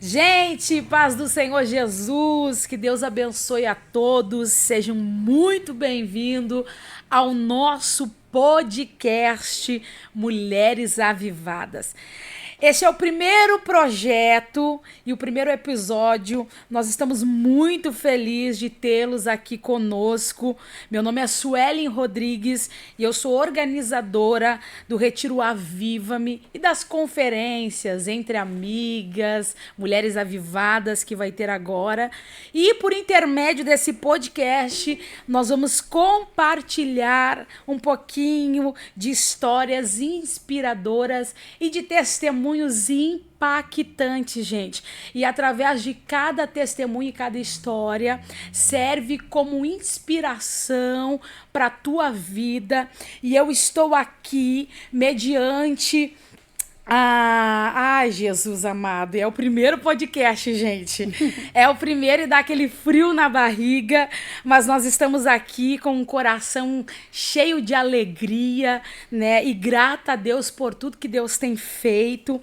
Gente, paz do Senhor Jesus, que Deus abençoe a todos, sejam muito bem-vindos ao nosso podcast Mulheres Avivadas. Este é o primeiro projeto e o primeiro episódio. Nós estamos muito felizes de tê-los aqui conosco. Meu nome é Suelen Rodrigues e eu sou organizadora do Retiro Aviva-me e das conferências entre amigas, mulheres avivadas que vai ter agora. E por intermédio desse podcast, nós vamos compartilhar um pouquinho de histórias inspiradoras e de testemunhos impactantes, gente. E através de cada testemunho e cada história, serve como inspiração para a tua vida. E eu estou aqui mediante... Jesus amado, é o primeiro podcast, gente. É o primeiro e dá aquele frio na barriga, mas nós estamos aqui com um coração cheio de alegria, né? E grata a Deus por tudo que Deus tem feito.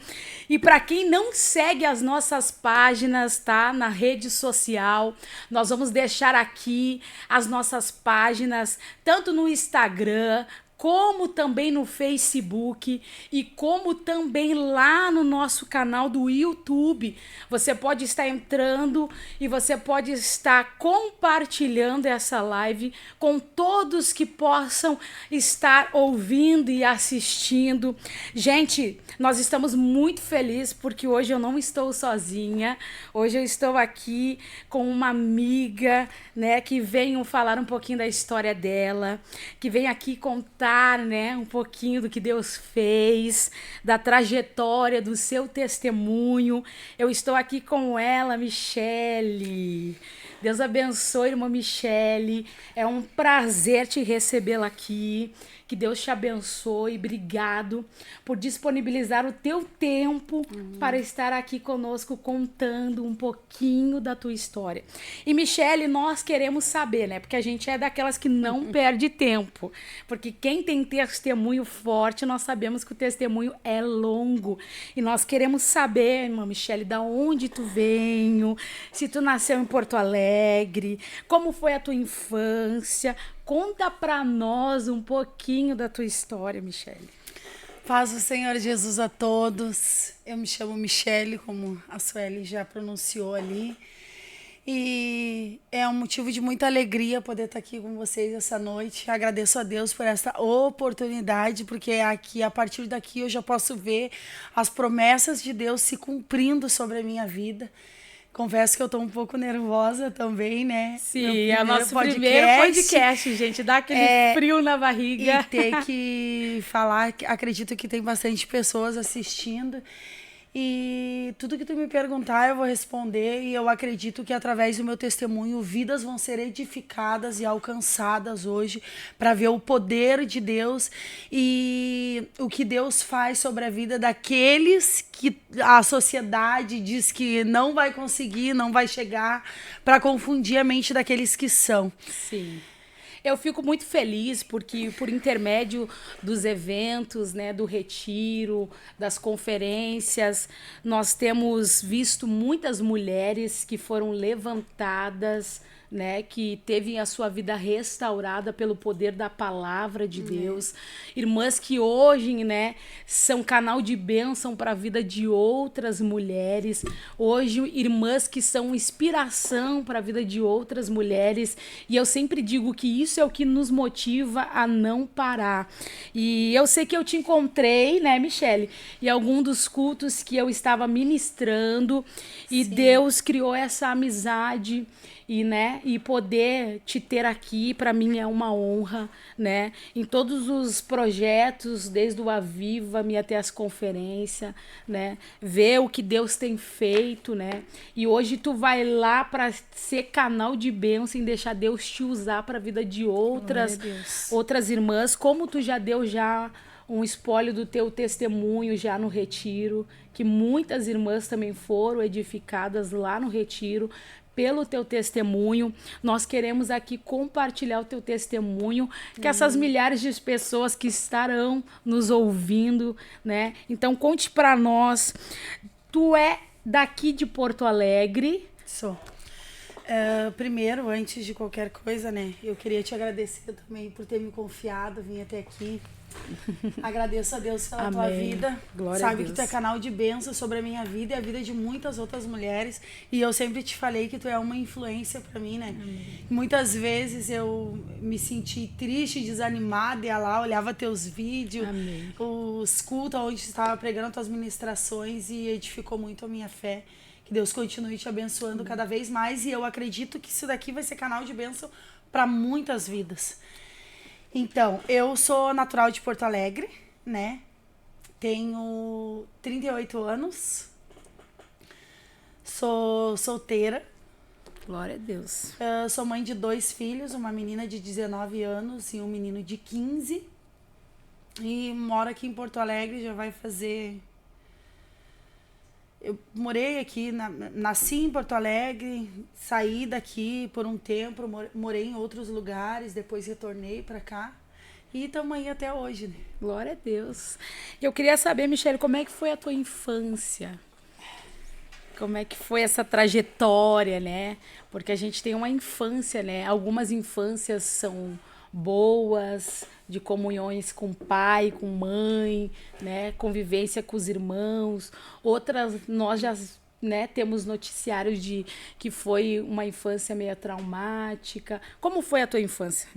E para quem não segue as nossas páginas, tá? Na rede social, nós vamos deixar aqui as nossas páginas, tanto no Instagram, como também no Facebook e como também lá no nosso canal do YouTube. Você pode estar entrando e você pode estar compartilhando essa live com todos que possam estar ouvindo e assistindo. Gente, nós estamos muito felizes porque hoje eu não estou sozinha. Hoje eu estou aqui com uma amiga, né, que veio falar um pouquinho da história dela, que vem aqui contar, né, um pouquinho do que Deus fez, da trajetória, do seu testemunho. Eu estou aqui com ela, Michele. Deus abençoe, irmã Michele. É um prazer te recebê-la aqui. Que Deus te abençoe. Obrigado por disponibilizar o teu tempo para estar aqui conosco contando um pouquinho da tua história. E, Michele, nós queremos saber, né? Porque a gente é daquelas que não perde tempo. Porque quem tem testemunho forte, nós sabemos que o testemunho é longo. E nós queremos saber, irmã Michele, da onde tu veio, se tu nasceu em Porto Alegre, como foi a tua infância. Conta para nós um pouquinho da tua história, Michele. Paz do Senhor Jesus a todos. Eu me chamo Michele, como a Sueli já pronunciou ali. E é um motivo de muita alegria poder estar aqui com vocês essa noite. Agradeço a Deus por essa oportunidade, porque aqui, a partir daqui eu já posso ver as promessas de Deus se cumprindo sobre a minha vida. Confesso que eu tô um pouco nervosa também, né? Sim, é o nosso primeiro podcast, gente. Dá aquele frio na barriga. E ter que falar, acredito que tem bastante pessoas assistindo. E tudo que tu me perguntar eu vou responder, e eu acredito que através do meu testemunho vidas vão ser edificadas e alcançadas hoje para ver o poder de Deus e o que Deus faz sobre a vida daqueles que a sociedade diz que não vai conseguir, não vai chegar, para confundir a mente daqueles que são. Sim. Eu fico muito feliz porque, por intermédio dos eventos, né, do retiro, das conferências, nós temos visto muitas mulheres que foram levantadas, né, que teve a sua vida restaurada pelo poder da palavra de Deus. Irmãs que hoje, né, são canal de bênção para a vida de outras mulheres. Hoje, irmãs que são inspiração para a vida de outras mulheres. E eu sempre digo que isso é o que nos motiva a não parar. E eu sei que eu te encontrei, né, Michele, em algum dos cultos que eu estava ministrando. E Sim. Deus criou essa amizade. E, né, e poder te ter aqui, para mim é uma honra, né? Em todos os projetos, desde o Aviva-me até as conferências, né? Ver o que Deus tem feito, né? E hoje tu vai lá para ser canal de bênção e deixar Deus te usar para a vida de outras irmãs, como tu já deu um espólio do teu testemunho já no retiro, que muitas irmãs também foram edificadas lá no retiro, pelo teu testemunho. Nós queremos aqui compartilhar o teu testemunho, que essas milhares de pessoas que estarão nos ouvindo, né? Então conte para nós, tu é daqui de Porto Alegre. Sou. Primeiro, antes de qualquer coisa, né? Eu queria te agradecer também por ter me confiado, vir até aqui. Agradeço a Deus pela tua vida. Glória Sabe a Deus. que tu é canal de bênção sobre a minha vida e a vida de muitas outras mulheres. E eu sempre te falei que tu é uma influência pra mim, né? Muitas vezes eu me senti triste, desanimada, ia lá, olhava teus vídeos, os cultos onde tu estava pregando tuas ministrações e edificou muito a minha fé. Que Deus continue te abençoando cada vez mais. E eu acredito que isso daqui vai ser canal de bênção para muitas vidas. Então, eu sou natural de Porto Alegre, né? Tenho 38 anos. Sou solteira. Glória a Deus. Sou mãe de 2 filhos, uma menina de 19 anos e um menino de 15. E moro aqui em Porto Alegre, já vai fazer... Eu morei aqui, nasci em Porto Alegre, saí daqui por um tempo, morei em outros lugares, depois retornei para cá e estamos aí até hoje, né? Glória a Deus. Eu queria saber, Michele, como é que foi a tua infância? Como é que foi essa trajetória, né? Porque a gente tem uma infância, né? Algumas infâncias são boas, de comunhões com pai, com mãe, né? Convivência com os irmãos. Outras, nós já, né, temos noticiários de que foi uma infância meio traumática. Como foi a tua infância?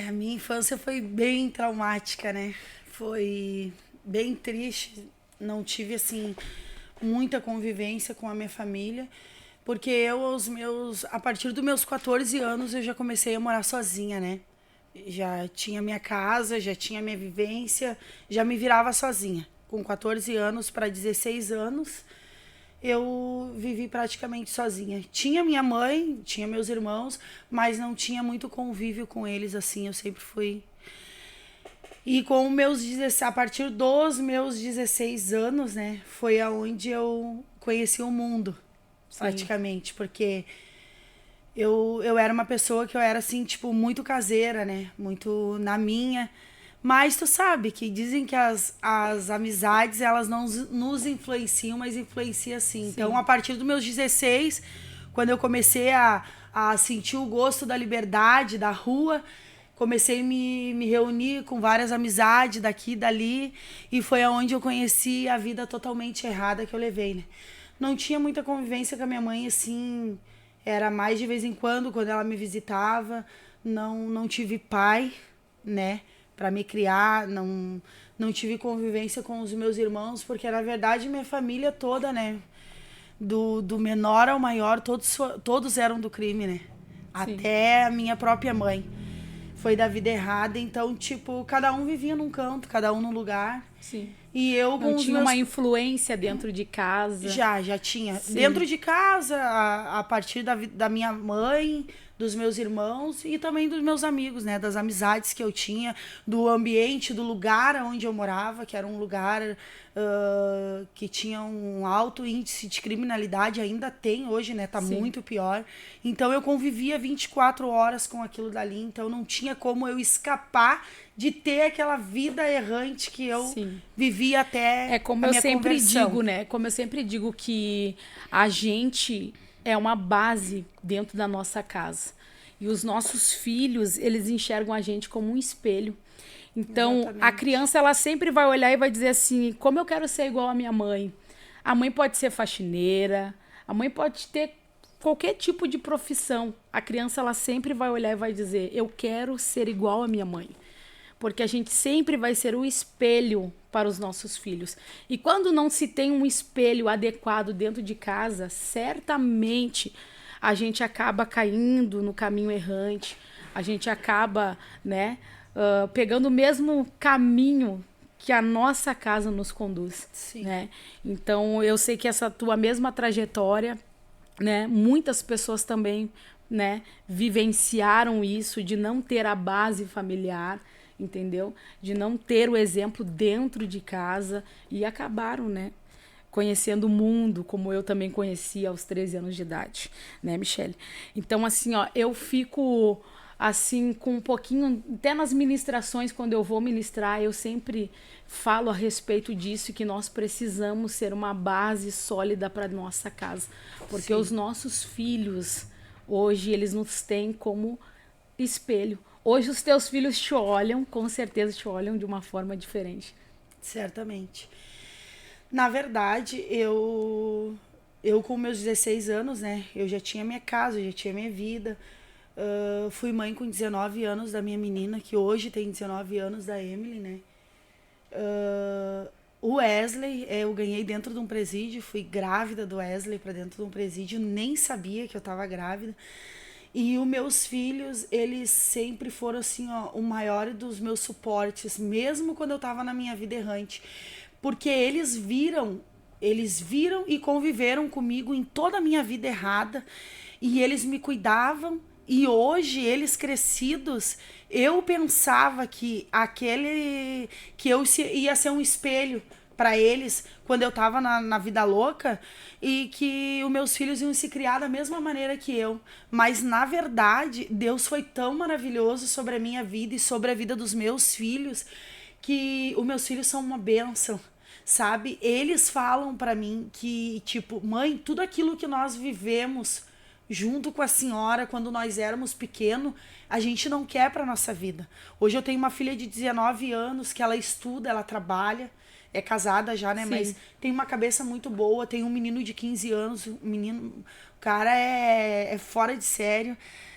A minha infância foi bem traumática, né? Foi bem triste. Não tive, assim, muita convivência com a minha família. Porque a partir dos meus 14 anos, eu já comecei a morar sozinha, né? Já tinha minha casa, já tinha minha vivência, já me virava sozinha. Com 14 anos para 16 anos, eu vivi praticamente sozinha. Tinha minha mãe, tinha meus irmãos, mas não tinha muito convívio com eles, assim, eu sempre fui... E a partir dos meus 16 anos, né, foi aonde eu conheci o mundo. Praticamente, porque eu era uma pessoa que eu era, assim, tipo, muito caseira, né? Muito na minha. Mas tu sabe que dizem que as amizades, elas não nos influenciam, mas influenciam sim. Então, a partir dos meus 16, quando eu comecei a sentir o gosto da liberdade, da rua, comecei a me reunir com várias amizades daqui e dali. E foi aonde eu conheci a vida totalmente errada que eu levei, né? Não tinha muita convivência com a minha mãe, assim, era mais de vez em quando ela me visitava. Não tive pai, né, para me criar, não tive convivência com os meus irmãos, porque na verdade minha família toda, né, do menor ao maior, todos eram do crime, né, até a minha própria mãe. Foi da vida errada, então, tipo, cada um vivia num canto, cada um num lugar. Sim. E eu não tinha uma influência dentro de casa? Já tinha. Sim. Dentro de casa, a partir da minha mãe, dos meus irmãos e também dos meus amigos, né? Das amizades que eu tinha, do ambiente, do lugar onde eu morava, que era um lugar que tinha um alto índice de criminalidade, ainda tem hoje, né? Tá Sim. muito pior. Então eu convivia 24 horas com aquilo dali, então não tinha como eu escapar de ter aquela vida errante que eu Sim. vivia até como a eu minha sempre conversão. digo, né? Como eu sempre digo que a gente é uma base dentro da nossa casa. E os nossos filhos, eles enxergam a gente como um espelho. Então, Exatamente. A criança, ela sempre vai olhar e vai dizer assim, como eu quero ser igual a minha mãe. A mãe pode ser faxineira, a mãe pode ter qualquer tipo de profissão. A criança, ela sempre vai olhar e vai dizer, eu quero ser igual a minha mãe. Porque a gente sempre vai ser o espelho para os nossos filhos. E quando não se tem um espelho adequado dentro de casa, certamente a gente acaba caindo no caminho errante, a gente acaba, né, pegando o mesmo caminho que a nossa casa nos conduz. Sim. Né? Então, eu sei que essa tua mesma trajetória, né, muitas pessoas também, né, vivenciaram isso de não ter a base familiar, entendeu? De não ter o exemplo dentro de casa e acabaram, né, conhecendo o mundo, como eu também conheci aos 13 anos de idade, né, Michele? Então, assim, ó, eu fico assim, com um pouquinho, até nas ministrações, quando eu vou ministrar, eu sempre falo a respeito disso, que nós precisamos ser uma base sólida para nossa casa, porque os nossos filhos, hoje, eles nos têm como espelho. Hoje os teus filhos te olham, com certeza te olham de uma forma diferente. Certamente. Na verdade, eu com meus 16 anos, né, eu já tinha minha casa, eu já tinha minha vida. Fui mãe com 19 anos da minha menina, que hoje tem 19 anos, da Emily, né. O Wesley, eu ganhei dentro de um presídio, fui grávida do Wesley para dentro de um presídio, nem sabia que eu tava grávida. E os meus filhos, eles sempre foram assim, ó, o maior dos meus suportes, mesmo quando eu tava na minha vida errante. Porque eles viram e conviveram comigo em toda a minha vida errada. E eles me cuidavam. E hoje, eles crescidos, eu pensava que ia ser um espelho para eles quando eu tava na vida louca, e que os meus filhos iam se criar da mesma maneira que eu. Mas, na verdade, Deus foi tão maravilhoso sobre a minha vida e sobre a vida dos meus filhos, que os meus filhos são uma bênção, sabe? Eles falam para mim que, tipo, mãe, tudo aquilo que nós vivemos junto com a senhora quando nós éramos pequenos, a gente não quer para nossa vida. Hoje eu tenho uma filha de 19 anos que ela estuda, ela trabalha, é casada já, né? Sim. Mas tem uma cabeça muito boa. Tem um menino de 15 anos, o cara é fora de sério,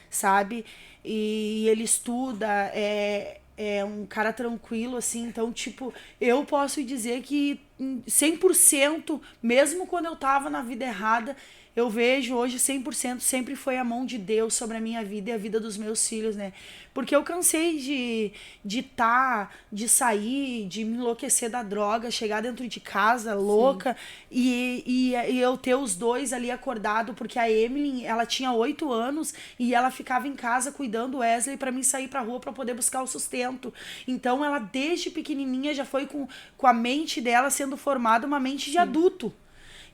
sabe? E ele estuda, é um cara tranquilo, assim. Então, tipo, eu posso dizer que 100%, mesmo quando eu tava na vida errada, eu vejo hoje 100% sempre foi a mão de Deus sobre a minha vida e a vida dos meus filhos, né? Porque eu cansei de sair, de me enlouquecer da droga, chegar dentro de casa louca e eu ter os dois ali acordado, porque a Emily, ela tinha 8 anos e ela ficava em casa cuidando do Wesley para mim sair pra rua para poder buscar o sustento. Então ela desde pequenininha já foi com a mente dela sendo formada uma mente de adulto.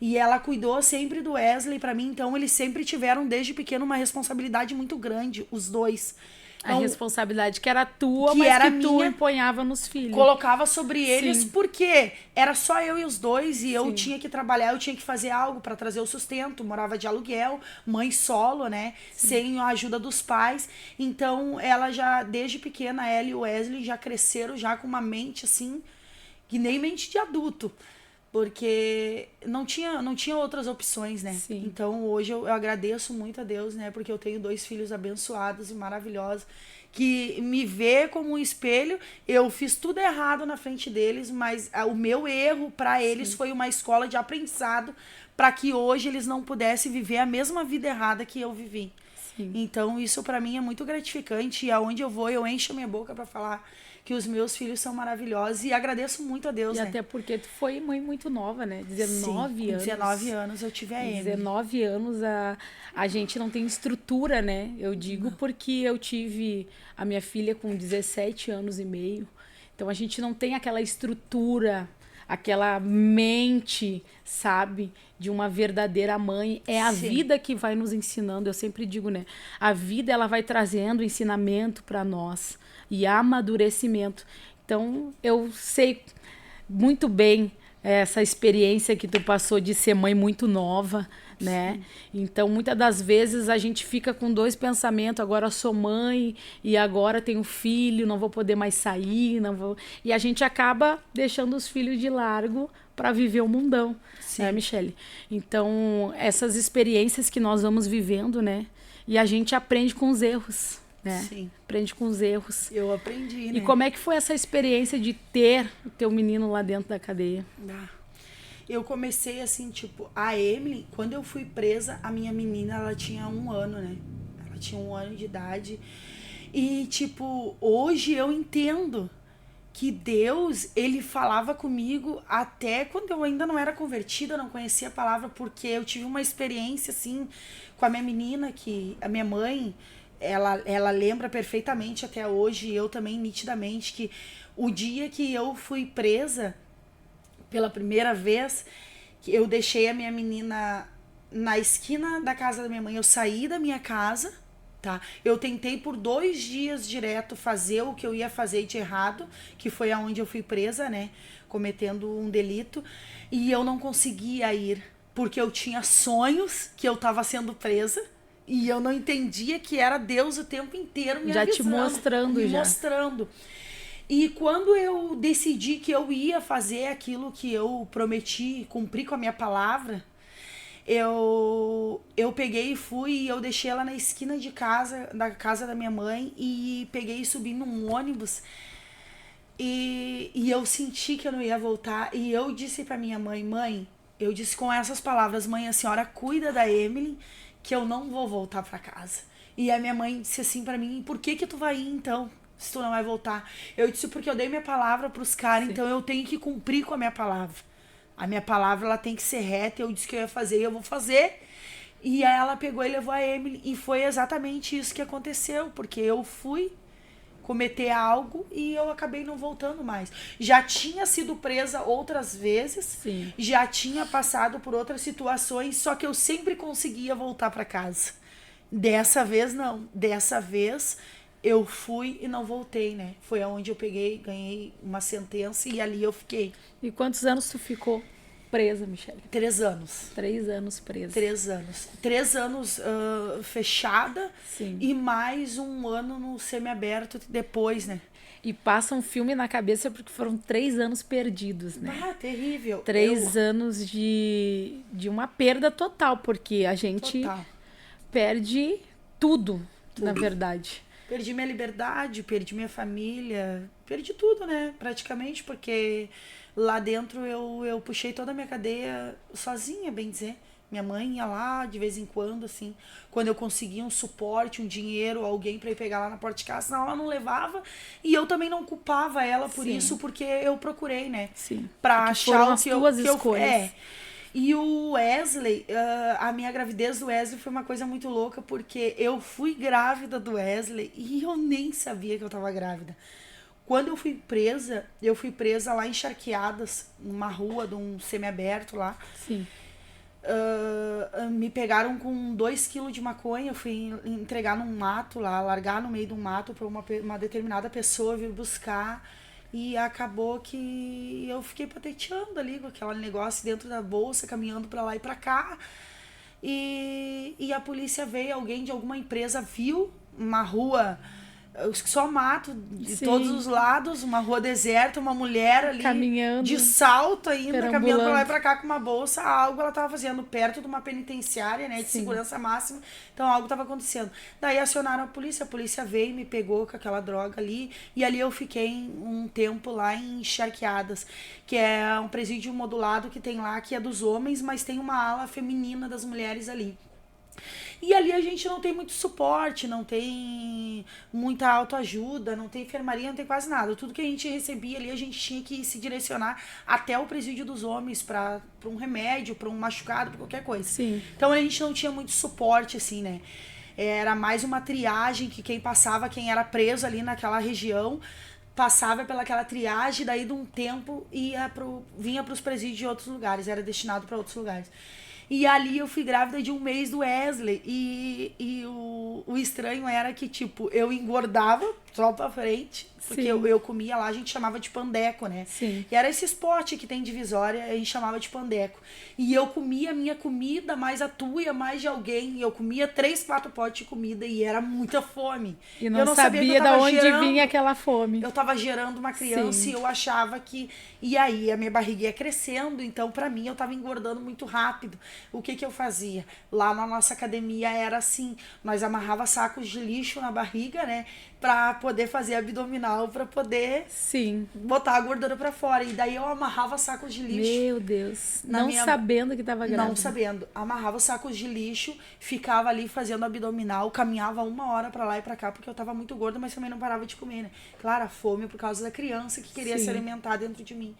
E ela cuidou sempre do Wesley pra mim, então eles sempre tiveram desde pequeno uma responsabilidade muito grande, os dois. Então, a responsabilidade que era tua, mas que tu empunhava nos filhos. Colocava sobre eles, porque era só eu e os dois, e eu tinha que trabalhar, eu tinha que fazer algo pra trazer o sustento, morava de aluguel, mãe solo, né, sem a ajuda dos pais. Então ela já, desde pequena, ela e o Wesley já cresceram já com uma mente assim, que nem mente de adulto. Porque não tinha outras opções, né? Sim. Então, hoje eu agradeço muito a Deus, né? Porque eu tenho 2 filhos abençoados e maravilhosos, que me vê como um espelho. Eu fiz tudo errado na frente deles, mas o meu erro para eles foi uma escola de aprendizado para que hoje eles não pudessem viver a mesma vida errada que eu vivi. Sim. Então, isso para mim é muito gratificante, e aonde eu vou, eu encho a minha boca para falar que os meus filhos são maravilhosos, e agradeço muito a Deus, né? Até porque tu foi mãe muito nova, né? 19 anos. 19 anos eu tive a Emily. 19 anos a gente não tem estrutura, né? Eu digo porque eu tive a minha filha com 17 anos e meio. Então a gente não tem aquela estrutura, aquela mente, sabe? De uma verdadeira mãe. É a vida que vai nos ensinando. Eu sempre digo, né? A vida, ela vai trazendo ensinamento para nós e amadurecimento. Então, eu sei muito bem essa experiência que tu passou de ser mãe muito nova, né? Então, muitas das vezes a gente fica com 2 pensamentos: agora eu sou mãe e agora tenho filho, não vou poder mais sair, não vou... E a gente acaba deixando os filhos de largo para viver o mundão, né, Michele? Então, essas experiências que nós vamos vivendo, né? E a gente aprende com os erros, né? Sim. Aprende com os erros. Eu aprendi, né? E como é que foi essa experiência de ter o teu menino lá dentro da cadeia? Eu comecei assim, tipo, a Emily, quando eu fui presa, a minha menina, ela tinha 1 ano, né? Ela tinha 1 ano de idade. E, tipo, hoje eu entendo que Deus, ele falava comigo até quando eu ainda não era convertida, não conhecia a palavra, porque eu tive uma experiência, assim, com a minha menina, que a minha mãe, ela lembra perfeitamente até hoje, e eu também nitidamente, que o dia que eu fui presa pela primeira vez, que eu deixei a minha menina na esquina da casa da minha mãe, eu saí da minha casa, tá? Eu tentei por 2 dias direto fazer o que eu ia fazer de errado, que foi aonde eu fui presa, né? Cometendo um delito. E eu não conseguia ir, porque eu tinha sonhos que eu tava sendo presa. E eu não entendia que era Deus o tempo inteiro me Já avisando, te mostrando me já. mostrando. E quando eu decidi que eu ia fazer aquilo que eu prometi, cumprir com a minha palavra, eu peguei e fui e eu deixei ela na esquina de casa, da casa da minha mãe, e peguei e subi num ônibus. E eu senti que eu não ia voltar. E eu disse pra minha mãe, mãe, eu disse com essas palavras, mãe, a senhora cuida da Emily, que eu não vou voltar pra casa. E a minha mãe disse assim pra mim, por que tu vai ir então, se tu não vai voltar? Eu disse, porque eu dei minha palavra pros caras, então eu tenho que cumprir com a minha palavra. A minha palavra, ela tem que ser reta, eu disse que eu ia fazer e eu vou fazer. E aí ela pegou e levou a Emily, e foi exatamente isso que aconteceu, porque eu fui cometer algo e eu acabei não voltando mais. Já tinha sido presa outras vezes, Sim. já tinha passado por outras situações, só que eu sempre conseguia voltar para casa. Dessa vez não, dessa vez eu fui e não voltei, né? Foi aonde eu peguei, ganhei uma sentença e ali eu fiquei. E quantos anos tu ficou presa, Michele? 3 anos. 3 anos presa. 3 anos. 3 anos fechada. Sim. E mais 1 ano no semiaberto depois, né? E passa um filme na cabeça porque foram 3 anos perdidos, né? Ah, terrível. 3 anos de uma perda total, porque a gente Total. perde tudo, na verdade. Perdi minha liberdade, perdi minha família, perdi tudo, né? Praticamente, porque lá dentro eu puxei toda a minha cadeia sozinha, bem dizer. Minha mãe ia lá de vez em quando, assim, quando eu conseguia um suporte, um dinheiro, alguém pra ir pegar lá na porta de casa, senão ela não levava. E eu também não culpava ela por isso, porque eu procurei, né? Sim. Pra Porque achar foram o as que tuas eu escolhas. E o Wesley, a minha gravidez do Wesley foi uma coisa muito louca, porque eu fui grávida do Wesley e eu nem sabia que eu tava grávida. Quando eu fui presa lá em Charqueadas, numa rua de um semiaberto lá. Sim. Me pegaram com 2 quilos de maconha, eu fui entregar num mato lá, largar no meio de um mato pra uma determinada pessoa vir buscar. E acabou que eu fiquei pateteando ali com aquele negócio dentro da bolsa, caminhando pra lá e pra cá. E a polícia veio, alguém de alguma empresa viu uma rua, só mato de Sim. todos os lados, uma rua deserta, uma mulher ali Caminhando, de salto ainda, caminhando pra lá e perambulando. pra cá com uma bolsa, algo ela tava fazendo perto de uma penitenciária, né, de Sim. segurança máxima, então algo tava acontecendo. Daí acionaram a polícia veio e me pegou com aquela droga ali, e ali eu fiquei um tempo lá em Charqueadas, que é um presídio modulado que tem lá, que é dos homens, mas tem uma ala feminina das mulheres ali. E ali a gente não tem muito suporte, não tem muita autoajuda, não tem enfermaria, não tem quase nada. Tudo que a gente recebia ali, a gente tinha que se direcionar até o presídio dos homens para um remédio, para um machucado, para qualquer coisa. Sim. Então a gente não tinha muito suporte, assim, né? Era mais uma triagem que quem passava, quem era preso ali naquela região, passava pelaquela triagem, daí de um tempo vinha para os presídios de outros lugares, era destinado para outros lugares. E ali eu fui grávida de 1 mês do Wesley. E o estranho era que, tipo, eu engordava só pra frente. Porque eu comia lá, a gente chamava de pandeco, né? Sim. E era esse pote que tem divisória, a gente chamava de pandeco. E eu comia a minha comida, mais a tua e a mais de alguém. E eu comia 3, 4 potes de comida e era muita fome. E não, eu não sabia de onde vinha aquela fome. Eu tava gerando uma criança. Sim. E eu achava que... E aí a minha barriga ia crescendo, então pra mim eu tava engordando muito rápido. O que eu fazia? Lá na nossa academia era assim, nós amarrava sacos de lixo na barriga, né? Pra poder fazer abdominal, pra poder Sim. botar a gordura pra fora. E daí eu amarrava sacos de lixo. Meu Deus. Não sabendo que tava grávida. Não sabendo. Amarrava os sacos de lixo, ficava ali fazendo abdominal, caminhava 1 hora pra lá e pra cá, porque eu tava muito gorda, mas também não parava de comer, né? Claro, a fome por causa da criança que queria se alimentar dentro de mim.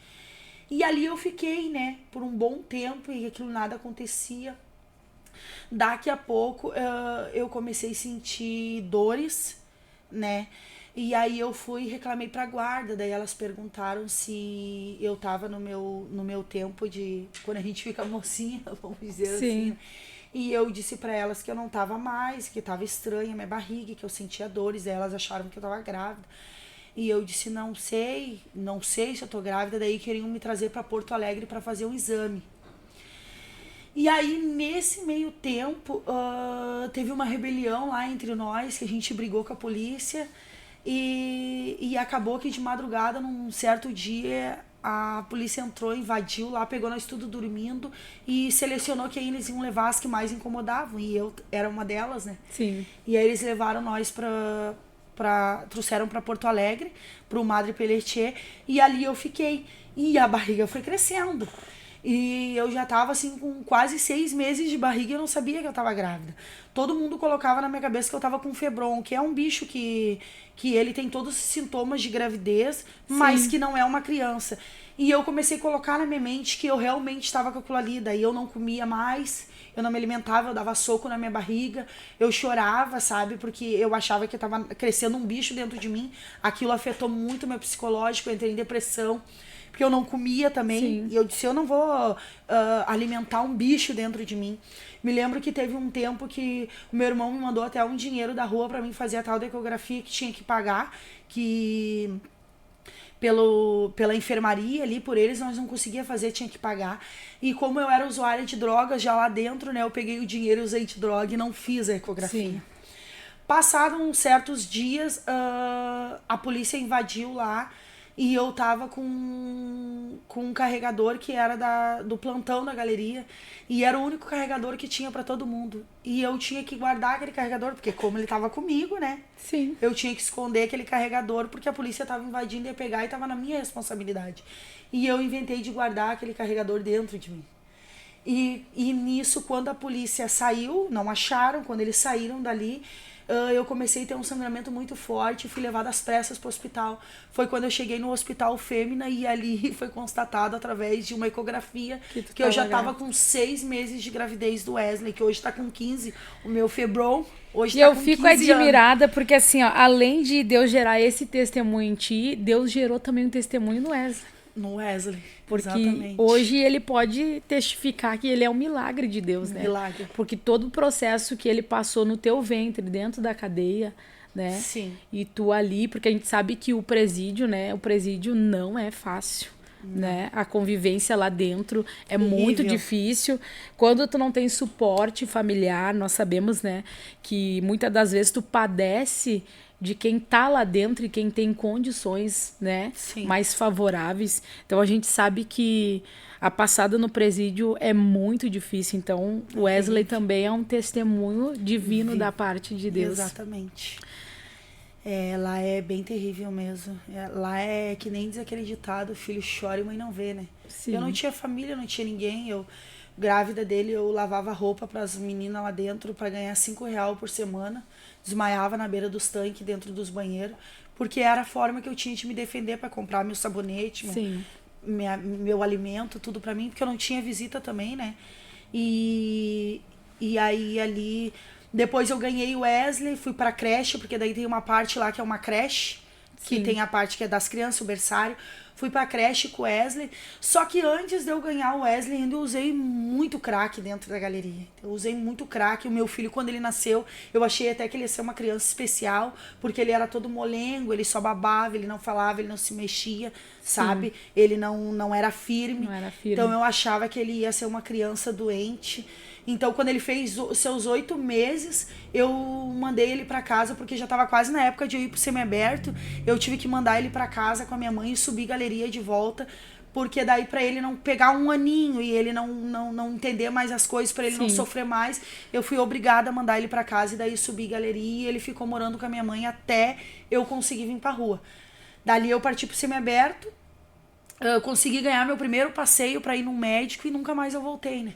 E ali eu fiquei, né, por um bom tempo e aquilo nada acontecia. Daqui a pouco eu comecei a sentir dores, né? E aí eu fui e reclamei pra guarda, daí elas perguntaram se eu tava no meu tempo de... Quando a gente fica mocinha, vamos dizer assim. E eu disse pra elas que eu não tava mais, que tava estranha a minha barriga, que eu sentia dores, elas acharam que eu tava grávida. E eu disse, não sei se eu tô grávida, daí queriam me trazer pra Porto Alegre pra fazer um exame. E aí, nesse meio tempo, teve uma rebelião lá entre nós, que a gente brigou com a polícia, e acabou que de madrugada, num certo dia, a polícia entrou, invadiu lá, pegou nós tudo dormindo e selecionou quem eles iam levar, as que mais incomodavam, e eu era uma delas, né? Sim. E aí eles levaram nós trouxeram pra Porto Alegre, pro Madre Pelletier, e ali eu fiquei. E a barriga foi crescendo. E eu já tava assim com quase 6 meses de barriga e eu não sabia que eu tava grávida. Todo mundo colocava na minha cabeça que eu tava com febron, que é um bicho que ele tem todos os sintomas de gravidez, mas que não é uma criança. E eu comecei a colocar na minha mente que eu realmente estava com aquilo ali. Daí eu não comia mais, eu não me alimentava, eu dava soco na minha barriga, eu chorava, sabe? Porque eu achava que tava crescendo um bicho dentro de mim. Aquilo afetou muito o meu psicológico, eu entrei em depressão. Porque eu não comia também. Sim. E eu disse, eu não vou alimentar um bicho dentro de mim. Me lembro que teve um tempo que o meu irmão me mandou até um dinheiro da rua pra mim fazer a tal da ecografia que tinha que pagar, que pela enfermaria ali, por eles, nós não conseguia fazer, tinha que pagar. E como eu era usuária de drogas já lá dentro, né, eu peguei o dinheiro e usei de droga e não fiz a ecografia. Sim. Passados uns certos dias, a polícia invadiu lá e eu tava com um carregador que era do plantão da galeria e era o único carregador que tinha pra todo mundo. E eu tinha que guardar aquele carregador, porque como ele tava comigo, né? Sim. Eu tinha que esconder aquele carregador porque a polícia tava invadindo e ia pegar e tava na minha responsabilidade. E eu inventei de guardar aquele carregador dentro de mim. E nisso, quando a polícia saiu, não acharam, quando eles saíram dali, eu comecei a ter um sangramento muito forte e fui levada às pressas para o hospital. Foi quando eu cheguei no Hospital Fêmea e ali foi constatado através de uma ecografia que eu já estava com 6 meses de gravidez do Wesley, que hoje está com 15, o meu febron hoje E tá eu com fico 15 admirada anos. porque assim, ó, além de Deus gerar esse testemunho em ti, Deus gerou também um testemunho no Wesley. No Wesley, Porque exatamente. hoje ele pode testificar que ele é um milagre de Deus, né? Milagre. Porque todo o processo que ele passou no teu ventre, dentro da cadeia, né? Sim. E tu ali, porque a gente sabe que o presídio, né? O presídio não é fácil. Né? A convivência lá dentro é muito difícil. Quando tu não tem suporte familiar, nós sabemos, né, que muitas das vezes tu padece de quem tá lá dentro e quem tem condições, né, mais favoráveis. Então a gente sabe que a passada no presídio é muito difícil. Então o Wesley também é um testemunho divino da parte de Deus. Exatamente. Lá é bem terrível mesmo. Lá é que nem diz aquele ditado, filho chora e mãe não vê, né? Sim. Eu não tinha família, não tinha ninguém. Eu, grávida dele, eu lavava roupa para as meninas lá dentro para ganhar R$5 por semana. Desmaiava na beira dos tanques, dentro dos banheiros. Porque era a forma que eu tinha de me defender para comprar meu sabonete, meu alimento, tudo para mim. Porque eu não tinha visita também, né? E aí ali... Depois eu ganhei o Wesley, fui pra creche, porque daí tem uma parte lá que é uma creche, que tem a parte que é das crianças, o berçário. Fui pra creche com o Wesley. Só que antes de eu ganhar o Wesley, ainda eu usei muito crack dentro da galeria. Eu usei muito crack. O meu filho, quando ele nasceu, eu achei até que ele ia ser uma criança especial, porque ele era todo molengo, ele só babava, ele não falava, ele não se mexia, sabe? Ele não era firme. Não era firme. Então eu achava que ele ia ser uma criança doente. Então, quando ele fez seus 8 meses, eu mandei ele pra casa, porque já tava quase na época de eu ir pro semiaberto. Eu tive que mandar ele pra casa com a minha mãe e subir galeria de volta, porque daí pra ele não pegar um aninho e ele não entender mais as coisas, pra ele não sofrer mais, eu fui obrigada a mandar ele pra casa e daí subir galeria e ele ficou morando com a minha mãe até eu conseguir vir pra rua. Dali eu parti pro semiaberto, eu consegui ganhar meu primeiro passeio pra ir num médico e nunca mais eu voltei, né?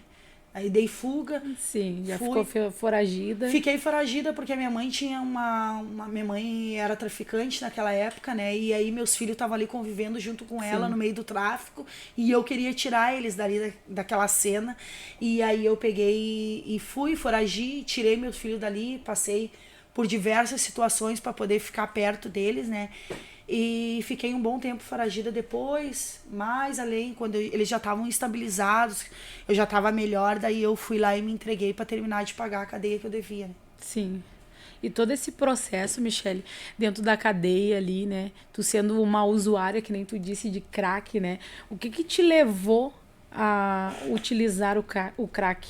Aí dei fuga. Sim, já ficou foragida. Fiquei foragida porque a minha mãe tinha minha mãe era traficante naquela época, né? E aí meus filhos estavam ali convivendo junto com ela no meio do tráfico. E eu queria tirar eles dali daquela cena. E aí eu peguei e fui, foragi, tirei meus filhos dali, passei por diversas situações para poder ficar perto deles, né? E fiquei um bom tempo foragida depois, mais além, quando eles já estavam estabilizados, eu já estava melhor, daí eu fui lá e me entreguei para terminar de pagar a cadeia que eu devia, né? Sim. E todo esse processo, Michele, dentro da cadeia ali, né? Tu sendo uma usuária, que nem tu disse, de crack, né? O que te levou a utilizar o crack?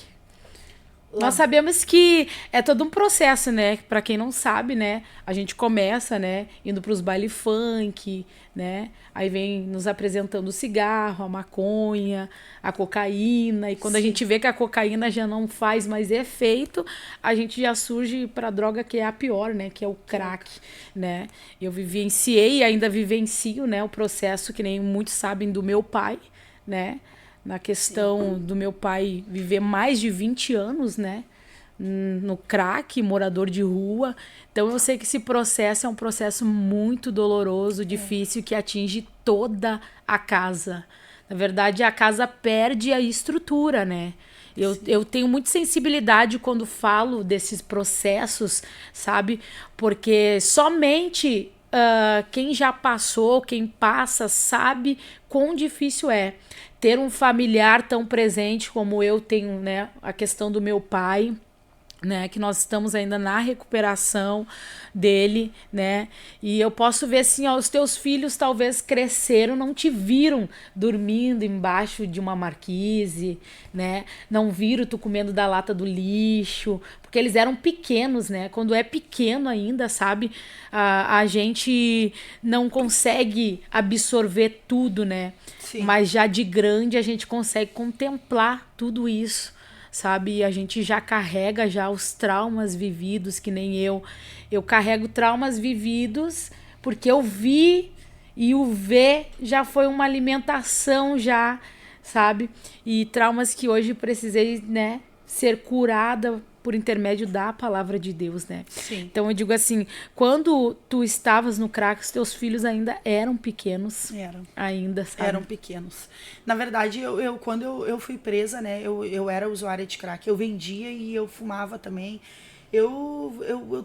Nós sabemos que é todo um processo, né? Pra quem não sabe, né? A gente começa, né? Indo pros baile funk, né? Aí vem nos apresentando o cigarro, a maconha, a cocaína. E quando a gente vê que a cocaína já não faz mais efeito, a gente já surge pra droga que é a pior, né? Que é o crack, né? Eu vivenciei e ainda vivencio, né? O processo, que nem muitos sabem, do meu pai, né? Na questão do meu pai viver mais de 20 anos, né? No crack, morador de rua. Então eu sei que esse processo é um processo muito doloroso, difícil, que atinge toda a casa. Na verdade, a casa perde a estrutura, né? Eu tenho muita sensibilidade quando falo desses processos, sabe? Porque somente quem já passou, quem passa, sabe quão difícil é ter um familiar tão presente como eu tenho, né? A questão do meu pai, né, que nós estamos ainda na recuperação dele, né, e eu posso ver assim, ó, os teus filhos talvez cresceram, não te viram dormindo embaixo de uma marquise, né, não viram tu comendo da lata do lixo, porque eles eram pequenos, né, quando é pequeno ainda, sabe, a gente não consegue absorver tudo, né, Sim. Mas já de grande a gente consegue contemplar tudo isso, sabe? A gente já carrega já os traumas vividos, que nem eu. Eu carrego traumas vividos porque eu vi, e o ver já foi uma alimentação já, sabe? E traumas que hoje precisei, né, ser curada por intermédio da palavra de Deus, né? Sim. Então eu digo assim, quando tu estavas no crack, os teus filhos ainda eram pequenos. Eram. Ainda, sabe? Eram pequenos. Na verdade, quando eu fui presa, né, eu era usuária de crack. Eu vendia e eu fumava também.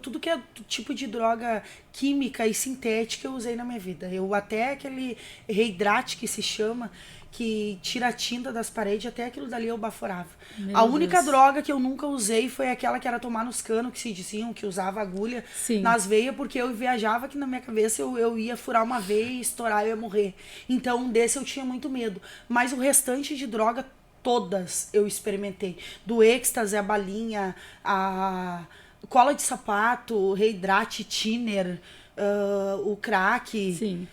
Tudo que é tipo de droga química e sintética eu usei na minha vida. Até aquele reidrate que se chama, que tira a tinta das paredes, até aquilo dali eu baforava. A única droga que eu nunca usei foi aquela que era tomar nos canos, que se diziam, que usava agulha nas veias, porque eu viajava que na minha cabeça eu ia furar uma veia e estourar, eu ia morrer. Então desse eu tinha muito medo. Mas o restante de droga, todas eu experimentei. Do êxtase, a balinha, a cola de sapato, reidrate, thinner, o crack. Sim.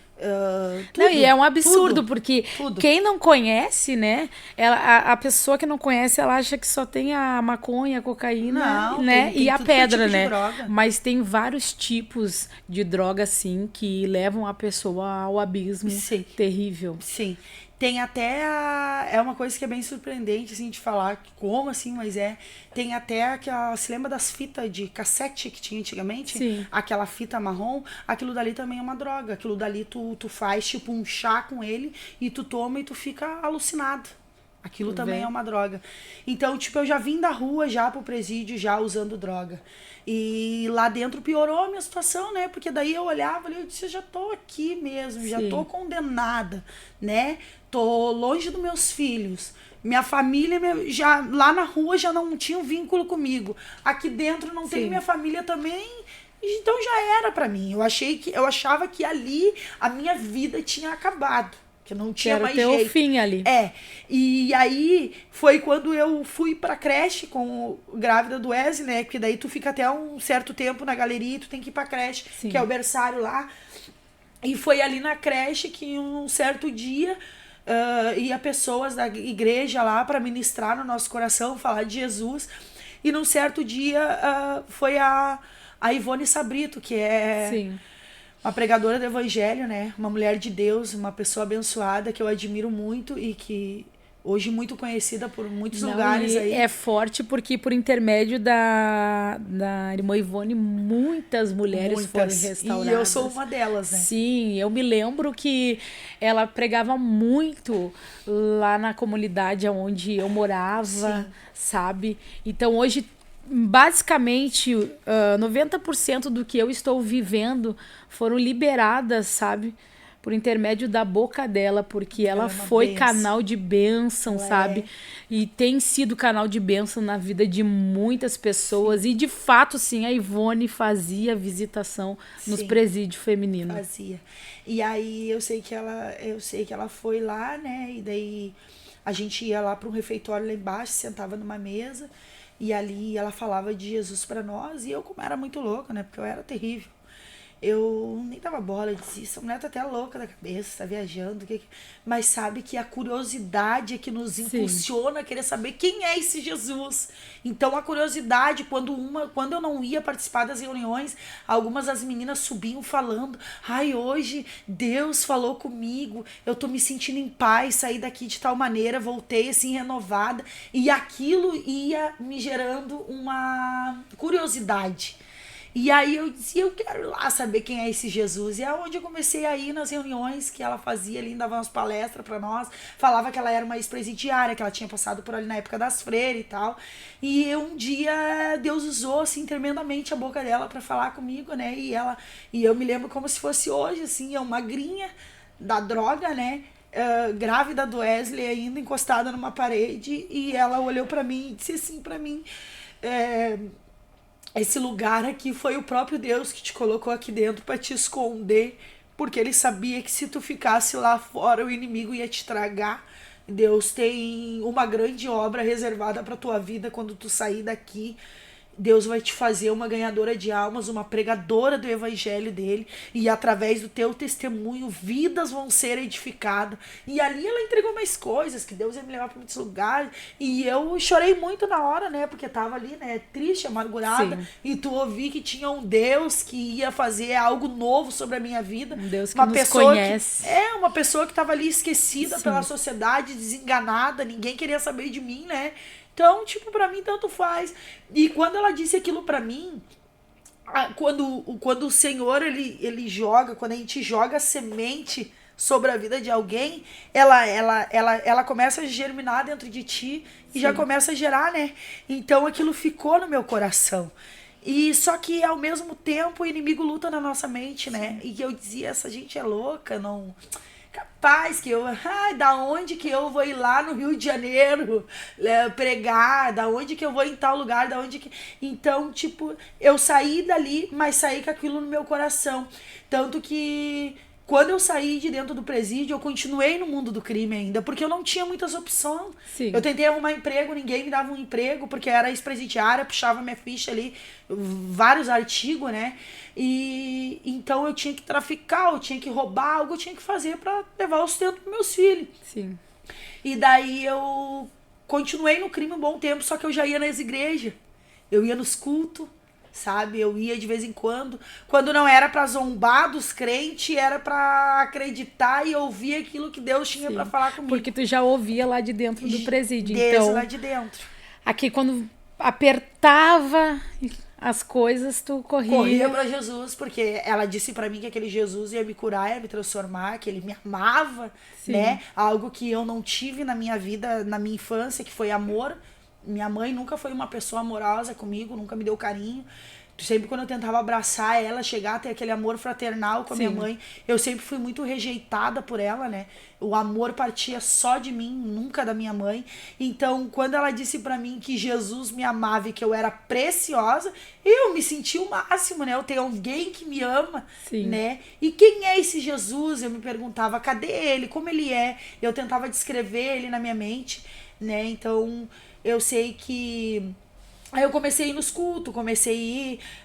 Tudo, não, e é um absurdo, tudo, porque tudo. Quem não conhece, né? A pessoa que não conhece, ela acha que só tem a maconha, a cocaína, não, né? tem e a tudo que é pedra, tipo de né? droga. Mas tem vários tipos de droga, assim, que levam a pessoa ao abismo terrível. Sim. Tem até é uma coisa que é bem surpreendente, assim, de falar como, assim, mas tem até aquela, se lembra das fitas de cassete que tinha antigamente? Sim. Aquela fita marrom, aquilo dali também é uma droga. Aquilo dali tu faz, tipo, um chá com ele e tu toma e tu fica alucinado. Aquilo também é uma droga. Então, tipo, eu já vim da rua já pro presídio, já usando droga. E lá dentro piorou a minha situação, né? Porque daí eu olhava e eu disse, eu já tô aqui mesmo, já tô condenada, né? Tô longe dos meus filhos. Minha família, já lá na rua já não tinha um vínculo comigo. Aqui dentro não tem minha família também. Então já era pra mim. Eu achava que ali a minha vida tinha acabado. Que não tinha mais jeito. Ter o fim ali. E aí foi quando eu fui pra creche grávida do Wesley, né? Porque daí tu fica até um certo tempo na galeria e tu tem que ir pra creche, que é o berçário lá. E foi ali na creche que um certo dia ia pessoas da igreja lá pra ministrar no nosso coração, falar de Jesus. E num certo dia foi a Ivone Sabrito, que é... uma pregadora do evangelho, né? Uma mulher de Deus, uma pessoa abençoada que eu admiro muito e que hoje muito conhecida por muitos lugares aí. É forte porque por intermédio da irmã Ivone, muitas mulheres foram restauradas. E eu sou uma delas, né? Sim, eu me lembro que ela pregava muito lá na comunidade onde eu morava, sabe? Então hoje basicamente, 90% do que eu estou vivendo foram liberadas, sabe? Por intermédio da boca dela, porque ela foi bênção. canal de bênção, sabe? E tem sido canal de bênção na vida de muitas pessoas. Sim. E, de fato, sim, a Ivone fazia visitação nos presídios femininos. Fazia. E aí eu sei que ela foi lá, né? E daí a gente ia lá para um refeitório lá embaixo, sentava numa mesa, e ali ela falava de Jesus para nós. E eu, como era muito louca, né? Porque eu era terrível. Eu nem dava bola, eu dizia, essa mulher tá até louca da cabeça, tá viajando. Mas sabe que a curiosidade é que nos impulsiona a querer saber quem é esse Jesus. Então a curiosidade, quando eu não ia participar das reuniões, algumas das meninas subiam falando, ai, hoje Deus falou comigo, eu tô me sentindo em paz, saí daqui de tal maneira, voltei assim renovada. E aquilo ia me gerando uma curiosidade. E aí eu dizia, eu quero ir lá saber quem é esse Jesus. E é onde eu comecei a ir nas reuniões que ela fazia ali, dava umas palestras para nós. Falava que ela era uma ex-presidiária, que ela tinha passado por ali na época das freiras e tal. E um dia Deus usou, assim, tremendamente a boca dela para falar comigo, né? E eu me lembro como se fosse hoje, assim, é uma magrinha da droga, né? Grávida do Wesley, ainda encostada numa parede. E ela olhou para mim e disse assim para mim... esse lugar aqui foi o próprio Deus que te colocou aqui dentro para te esconder, porque ele sabia que se tu ficasse lá fora o inimigo ia te tragar. Deus tem uma grande obra reservada para tua vida quando tu sair daqui. Deus vai te fazer uma ganhadora de almas, uma pregadora do evangelho dele, e através do teu testemunho, vidas vão ser edificadas. E ali ela entregou mais coisas, que Deus ia me levar para muitos lugares, e eu chorei muito na hora, né, porque tava ali, né, triste, amargurada. Sim. E tu ouvi que tinha um Deus que ia fazer algo novo sobre a minha vida. Um Deus que nos conhece. Uma pessoa que tava ali esquecida Sim. pela sociedade, desenganada, ninguém queria saber de mim, né. Então, tipo, pra mim tanto faz. E quando ela disse aquilo pra mim, quando o Senhor, ele joga, quando a gente joga semente sobre a vida de alguém, ela começa a germinar dentro de ti e Sim. já começa a gerar, né? Então aquilo ficou no meu coração. E só que ao mesmo tempo o inimigo luta na nossa mente, né? Sim. E eu dizia, essa gente é louca, não... Capaz que da onde que eu vou ir lá no Rio de Janeiro pregar, da onde que eu vou em tal lugar, da onde que... Então, tipo, eu saí dali, mas saí com aquilo no meu coração. Tanto que quando eu saí de dentro do presídio, eu continuei no mundo do crime ainda, porque eu não tinha muitas opções. Sim. Eu tentei arrumar emprego, ninguém me dava um emprego, porque era ex-presidiária, puxava minha ficha ali, vários artigos, né? E então eu tinha que traficar, eu tinha que roubar, algo eu tinha que fazer para levar o sustento pros meus filhos. Sim. E daí eu continuei no crime um bom tempo, só que eu já ia nas igrejas. Eu ia nos cultos, sabe? Eu ia de vez em quando. Quando não era para zombar dos crentes, era para acreditar e ouvir aquilo que Deus tinha para falar comigo. Porque tu já ouvia lá de dentro do presídio. Desde então, lá de dentro. Aqui quando apertava as coisas, tu corria pra Jesus, porque ela disse pra mim que aquele Jesus ia me curar, ia me transformar, que ele me amava, Sim. né? Algo que eu não tive na minha vida, na minha infância, que foi amor. Minha mãe nunca foi uma pessoa amorosa comigo, nunca me deu carinho. Sempre quando eu tentava abraçar ela, chegar a ter aquele amor fraternal com a minha mãe, eu sempre fui muito rejeitada por ela, né? O amor partia só de mim, nunca da minha mãe. Então, quando ela disse pra mim que Jesus me amava e que eu era preciosa, eu me senti o máximo, né? Eu tenho alguém que me ama, Sim. né? E quem é esse Jesus? Eu me perguntava, cadê ele? Como ele é? Eu tentava descrever ele na minha mente, né? Então, eu sei que... Aí eu comecei a ir nos cultos,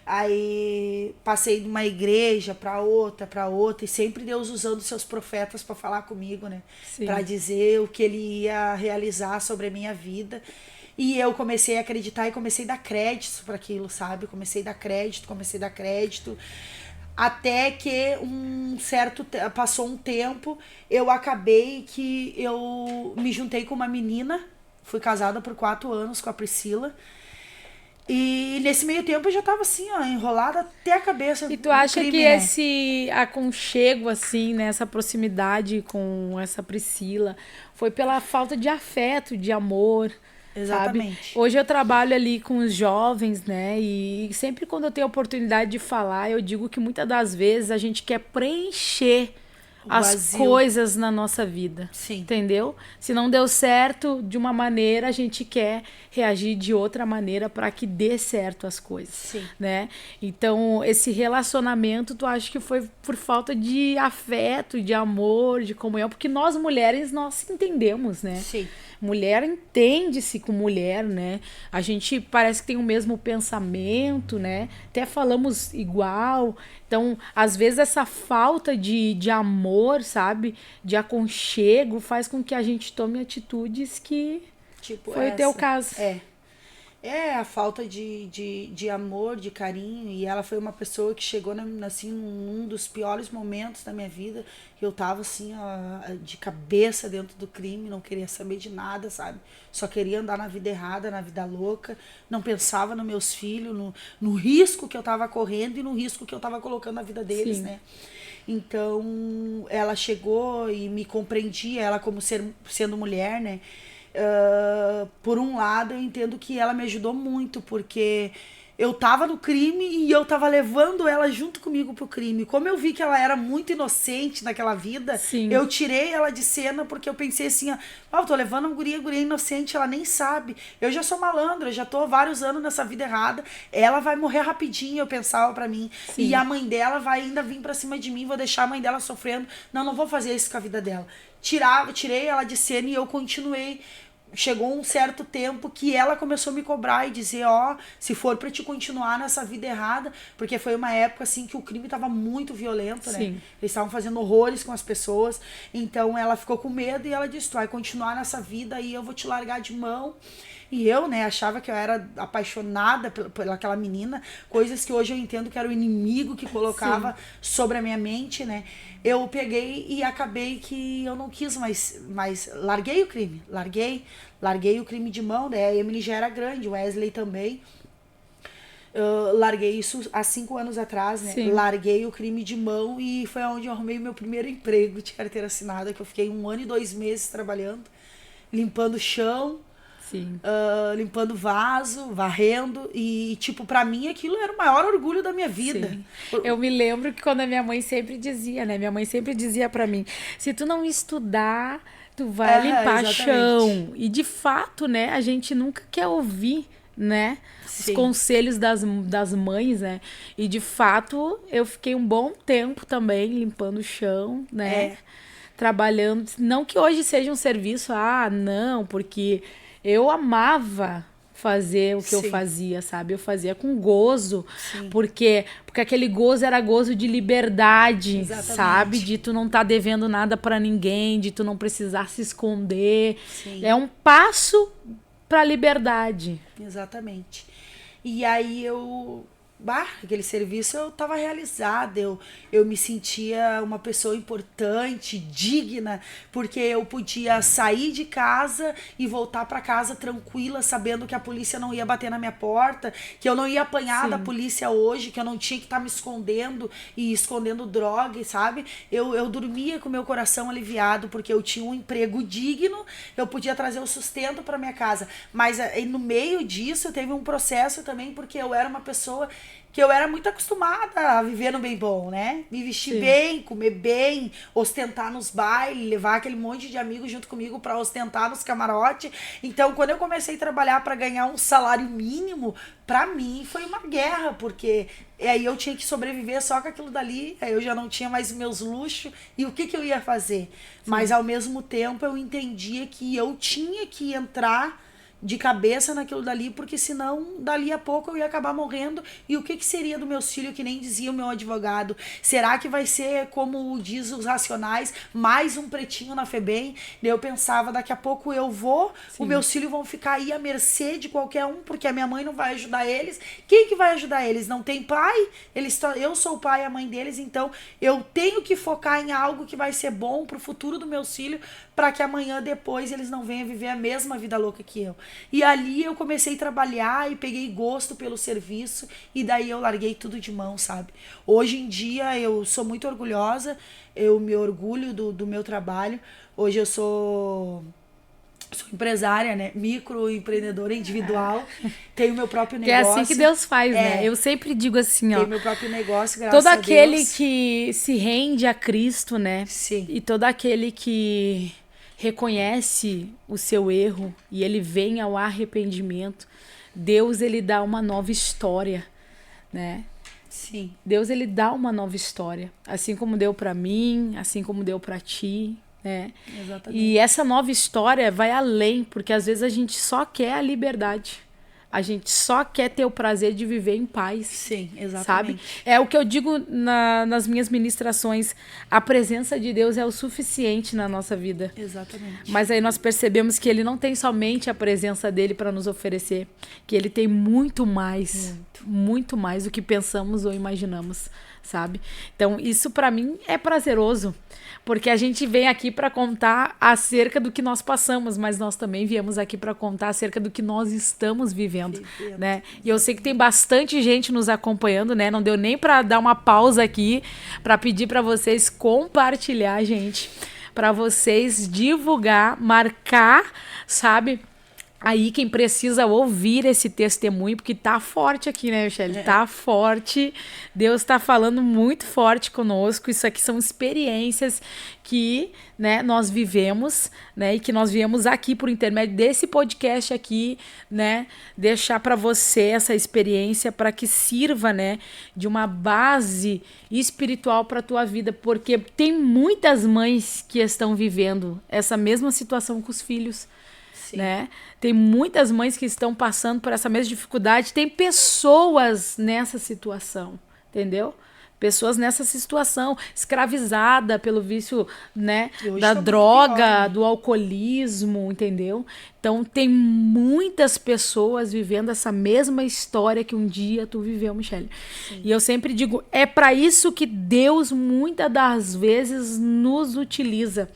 aí passei de uma igreja para outra, e sempre Deus usando seus profetas para falar comigo, né? Para dizer o que ele ia realizar sobre a minha vida. E eu comecei a acreditar e comecei a dar crédito para aquilo, sabe? Comecei a dar crédito. Até que passou um tempo, eu acabei que eu me juntei com uma menina, fui casada por 4 anos com a Priscila. E nesse meio tempo eu já tava assim, ó, enrolada até a cabeça. E tu acha crime, que né? Esse aconchego, assim, né, essa proximidade com essa Priscila, foi pela falta de afeto, de amor, Exatamente. Sabe? Hoje eu trabalho ali com os jovens, né? E sempre quando eu tenho a oportunidade de falar, eu digo que muitas das vezes a gente quer preencher as Vazio. coisas na nossa vida. Sim. Entendeu? Se não deu certo de uma maneira, a gente quer reagir de outra maneira para que dê certo as coisas. Sim. Né? Então, esse relacionamento, tu acha que foi por falta de afeto, de amor, de comunhão? Porque nós mulheres, nós entendemos, né? Sim. Mulher entende-se com mulher, né? A gente parece que tem o mesmo pensamento, né? Até falamos igual. Então, às vezes, essa falta de amor, sabe? De aconchego, faz com que a gente tome atitudes que Tipo foi o teu caso. É a falta de amor, de carinho. E ela foi uma pessoa que chegou assim, num dos piores momentos da minha vida. Eu tava assim, ó, de cabeça dentro do crime, não queria saber de nada, sabe? Só queria andar na vida errada, na vida louca. Não pensava nos meus filhos, no risco que eu tava correndo e no risco que eu tava colocando na vida deles, Sim. né? Então, ela chegou e me compreendia, ela como sendo mulher, né? Por um lado, eu entendo que ela me ajudou muito, porque eu tava no crime e eu tava levando ela junto comigo pro crime. Como eu vi que ela era muito inocente naquela vida, Sim. eu tirei ela de cena porque eu pensei assim, ó, eu tô levando uma guria inocente, ela nem sabe. Eu já sou malandra, já tô há vários anos nessa vida errada. Ela vai morrer rapidinho, eu pensava pra mim. Sim. E a mãe dela vai ainda vir pra cima de mim, vou deixar a mãe dela sofrendo. Não vou fazer isso com a vida dela. Tirei ela de cena e eu continuei. Chegou um certo tempo que ela começou a me cobrar e dizer, ó, se for pra te continuar nessa vida errada, porque foi uma época assim que o crime tava muito violento, né? Sim. Eles estavam fazendo horrores com as pessoas, então ela ficou com medo e ela disse, tu vai continuar nessa vida e eu vou te largar de mão. E eu, né, achava que eu era apaixonada por aquela menina, coisas que hoje eu entendo que era o inimigo que colocava sobre a minha mente, né? Eu peguei e acabei que eu não quis mais larguei o crime, larguei o crime de mão, né? A Emily já era grande, o Wesley também. Larguei isso há 5 anos atrás, né? Sim. Larguei o crime de mão e foi onde eu arrumei o meu primeiro emprego de carteira assinada, que eu fiquei 1 ano e 2 meses trabalhando, limpando o chão, Sim. limpando vaso, varrendo. E, tipo, pra mim aquilo era o maior orgulho da minha vida. Sim. Eu me lembro que quando a minha mãe sempre dizia, né? Minha mãe sempre dizia pra mim, se tu não estudar, tu vai limpar exatamente. chão. E de fato, né? A gente nunca quer ouvir, né? Os Sim. conselhos das mães, né? E de fato, eu fiquei um bom tempo também limpando o chão, né? Trabalhando. Não que hoje seja um serviço, não, porque eu amava fazer o que eu Sim. fazia, sabe? Eu fazia com gozo, Sim. porque aquele gozo era gozo de liberdade, Exatamente. sabe? De tu não tá devendo nada pra ninguém, de tu não precisar se esconder. Sim. É um passo pra liberdade. Exatamente. E aí aquele serviço eu tava realizada, eu me sentia uma pessoa importante, digna, porque eu podia sair de casa e voltar para casa tranquila, sabendo que a polícia não ia bater na minha porta, que eu não ia apanhar da polícia hoje, que eu não tinha que estar me escondendo e escondendo droga, sabe? Eu dormia com meu coração aliviado, porque eu tinha um emprego digno, eu podia trazer o sustento para minha casa, mas no meio disso teve um processo também, porque eu era uma pessoa que eu era muito acostumada a viver no bem bom, né? Me vestir bem, comer bem, ostentar nos bailes, levar aquele monte de amigos junto comigo para ostentar nos camarotes. Então, quando eu comecei a trabalhar para ganhar um salário mínimo, para mim foi uma guerra, porque aí eu tinha que sobreviver só com aquilo dali, aí eu já não tinha mais meus luxos, e o que eu ia fazer? Mas, ao mesmo tempo, eu entendia que eu tinha que entrar de cabeça naquilo dali, porque senão dali a pouco eu ia acabar morrendo. E o que seria do meus filhos, que nem dizia o meu advogado? Será que vai ser, como diz os Racionais, mais um pretinho na FEBEM? Eu pensava, daqui a pouco eu vou, os meus filhos vão ficar aí à mercê de qualquer um, porque a minha mãe não vai ajudar eles. Quem que vai ajudar eles? Não tem pai? Eu sou o pai e a mãe deles, então eu tenho que focar em algo que vai ser bom pro futuro dos meus filhos, para que amanhã depois eles não venham viver a mesma vida louca que eu. E ali eu comecei a trabalhar e peguei gosto pelo serviço, e daí eu larguei tudo de mão, sabe? Hoje em dia eu sou muito orgulhosa, eu me orgulho do meu trabalho. Hoje eu sou Sou empresária, né? Microempreendedora individual. Tenho meu próprio Que é negócio. assim que Deus faz, né? Eu sempre digo assim, ó. Tenho meu próprio negócio, graças Todo a Deus. aquele que se rende a Cristo, né? Sim. E todo aquele que reconhece o seu erro e ele vem ao arrependimento, Deus, ele dá uma nova história, né? Sim. Deus, ele dá uma nova história, assim como deu pra mim, assim como deu pra ti, né? Exatamente. E essa nova história vai além, porque às vezes a gente só quer a liberdade. A gente só quer ter o prazer de viver em paz. Sim, exatamente. Sabe? É o que eu digo nas minhas ministrações. A presença de Deus é o suficiente na nossa vida. Exatamente. Mas aí nós percebemos que ele não tem somente a presença dele para nos oferecer, que ele tem muito mais, muito mais do que pensamos ou imaginamos, sabe? Então, isso para mim é prazeroso, porque a gente vem aqui para contar acerca do que nós passamos, mas nós também viemos aqui para contar acerca do que nós estamos vivendo, né? E eu sei que tem bastante gente nos acompanhando, né? Não deu nem para dar uma pausa aqui para pedir para vocês compartilhar, gente, para vocês divulgar, marcar, sabe? Aí quem precisa ouvir esse testemunho, porque tá forte aqui, né, Michele? Tá forte. Deus tá falando muito forte conosco. Isso aqui são experiências que, né, nós vivemos, né, e que nós viemos aqui por intermédio desse podcast aqui, né, deixar para você essa experiência para que sirva, né, de uma base espiritual para tua vida, porque tem muitas mães que estão vivendo essa mesma situação com os filhos. Sim. Né? Tem muitas mães que estão passando por essa mesma dificuldade. Tem pessoas nessa situação, entendeu? Pessoas nessa situação, escravizada pelo vício, né, da droga, pior, né? Do alcoolismo, entendeu? Então tem muitas pessoas vivendo essa mesma história que um dia tu viveu, Michele. Sim. E eu sempre digo, é para isso que Deus muitas das vezes nos utiliza,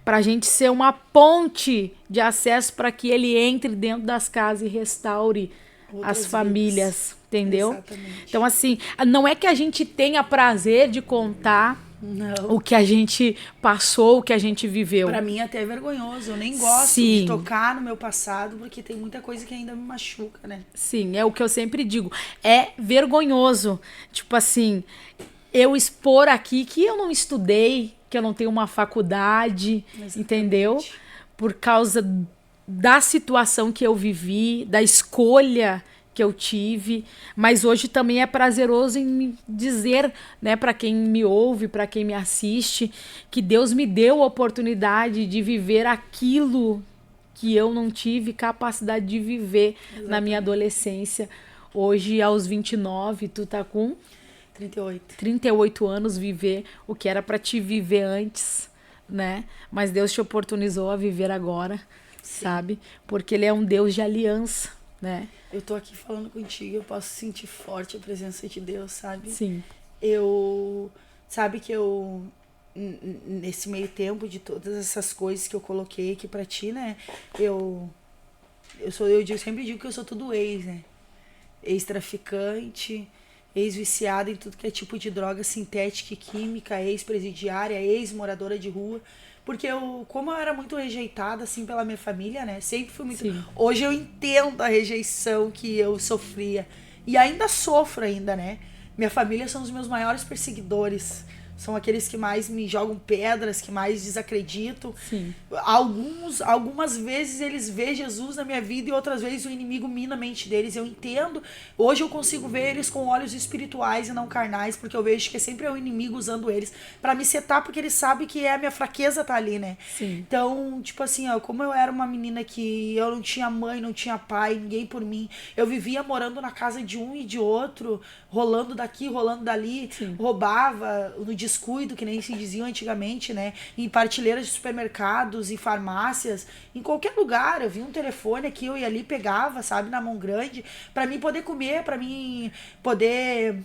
para a gente ser uma ponte de acesso para que ele entre dentro das casas e restaure as famílias, entendeu? Exatamente. Então, assim, não é que a gente tenha prazer de contar o que a gente passou, o que a gente viveu. Pra mim até é vergonhoso, eu nem gosto de tocar no meu passado, porque tem muita coisa que ainda me machuca, né? Sim, é o que eu sempre digo, é vergonhoso, tipo assim, eu expor aqui que eu não estudei, que eu não tenho uma faculdade, entendeu? Por causa da situação que eu vivi, da escolha que eu tive, mas hoje também é prazeroso em me dizer, né, para quem me ouve, para quem me assiste, que Deus me deu a oportunidade de viver aquilo que eu não tive capacidade de viver na minha adolescência. Hoje, aos 29, tu tá com 38 anos, viver o que era para te viver antes, né? Mas Deus te oportunizou a viver agora, sabe? Porque ele é um Deus de aliança, né? Eu tô aqui falando contigo, eu posso sentir forte a presença de Deus, sabe? Sim. Sabe que eu, nesse meio tempo de todas essas coisas que eu coloquei aqui pra ti, né? Eu sempre digo que eu sou tudo ex, né? Ex-traficante, ex-viciada em tudo que é tipo de droga sintética e química, ex-presidiária, ex-moradora de rua. Porque como eu era muito rejeitada, assim, pela minha família, né? Sempre fui muito... Sim. Hoje eu entendo a rejeição que eu sofria. E ainda sofro ainda, né? Minha família são os meus maiores perseguidores. São aqueles que mais me jogam pedras, que mais desacreditam. Sim. Algumas vezes eles vê Jesus na minha vida e outras vezes o inimigo mina a mente deles. Eu entendo. Hoje eu consigo ver eles com olhos espirituais e não carnais, porque eu vejo que sempre é o inimigo usando eles pra me setar, porque ele sabe que a minha fraqueza tá ali, né? Sim. Então, tipo assim, ó, como eu era uma menina que eu não tinha mãe, não tinha pai, ninguém por mim, eu vivia morando na casa de um e de outro, rolando daqui, rolando dali, Sim. roubava no descuido, que nem se diziam antigamente, né? Em partilheiras de supermercados, em farmácias, em qualquer lugar. Eu vi um telefone aqui, eu ia ali, pegava, sabe, na mão grande, pra mim poder comer, pra mim poder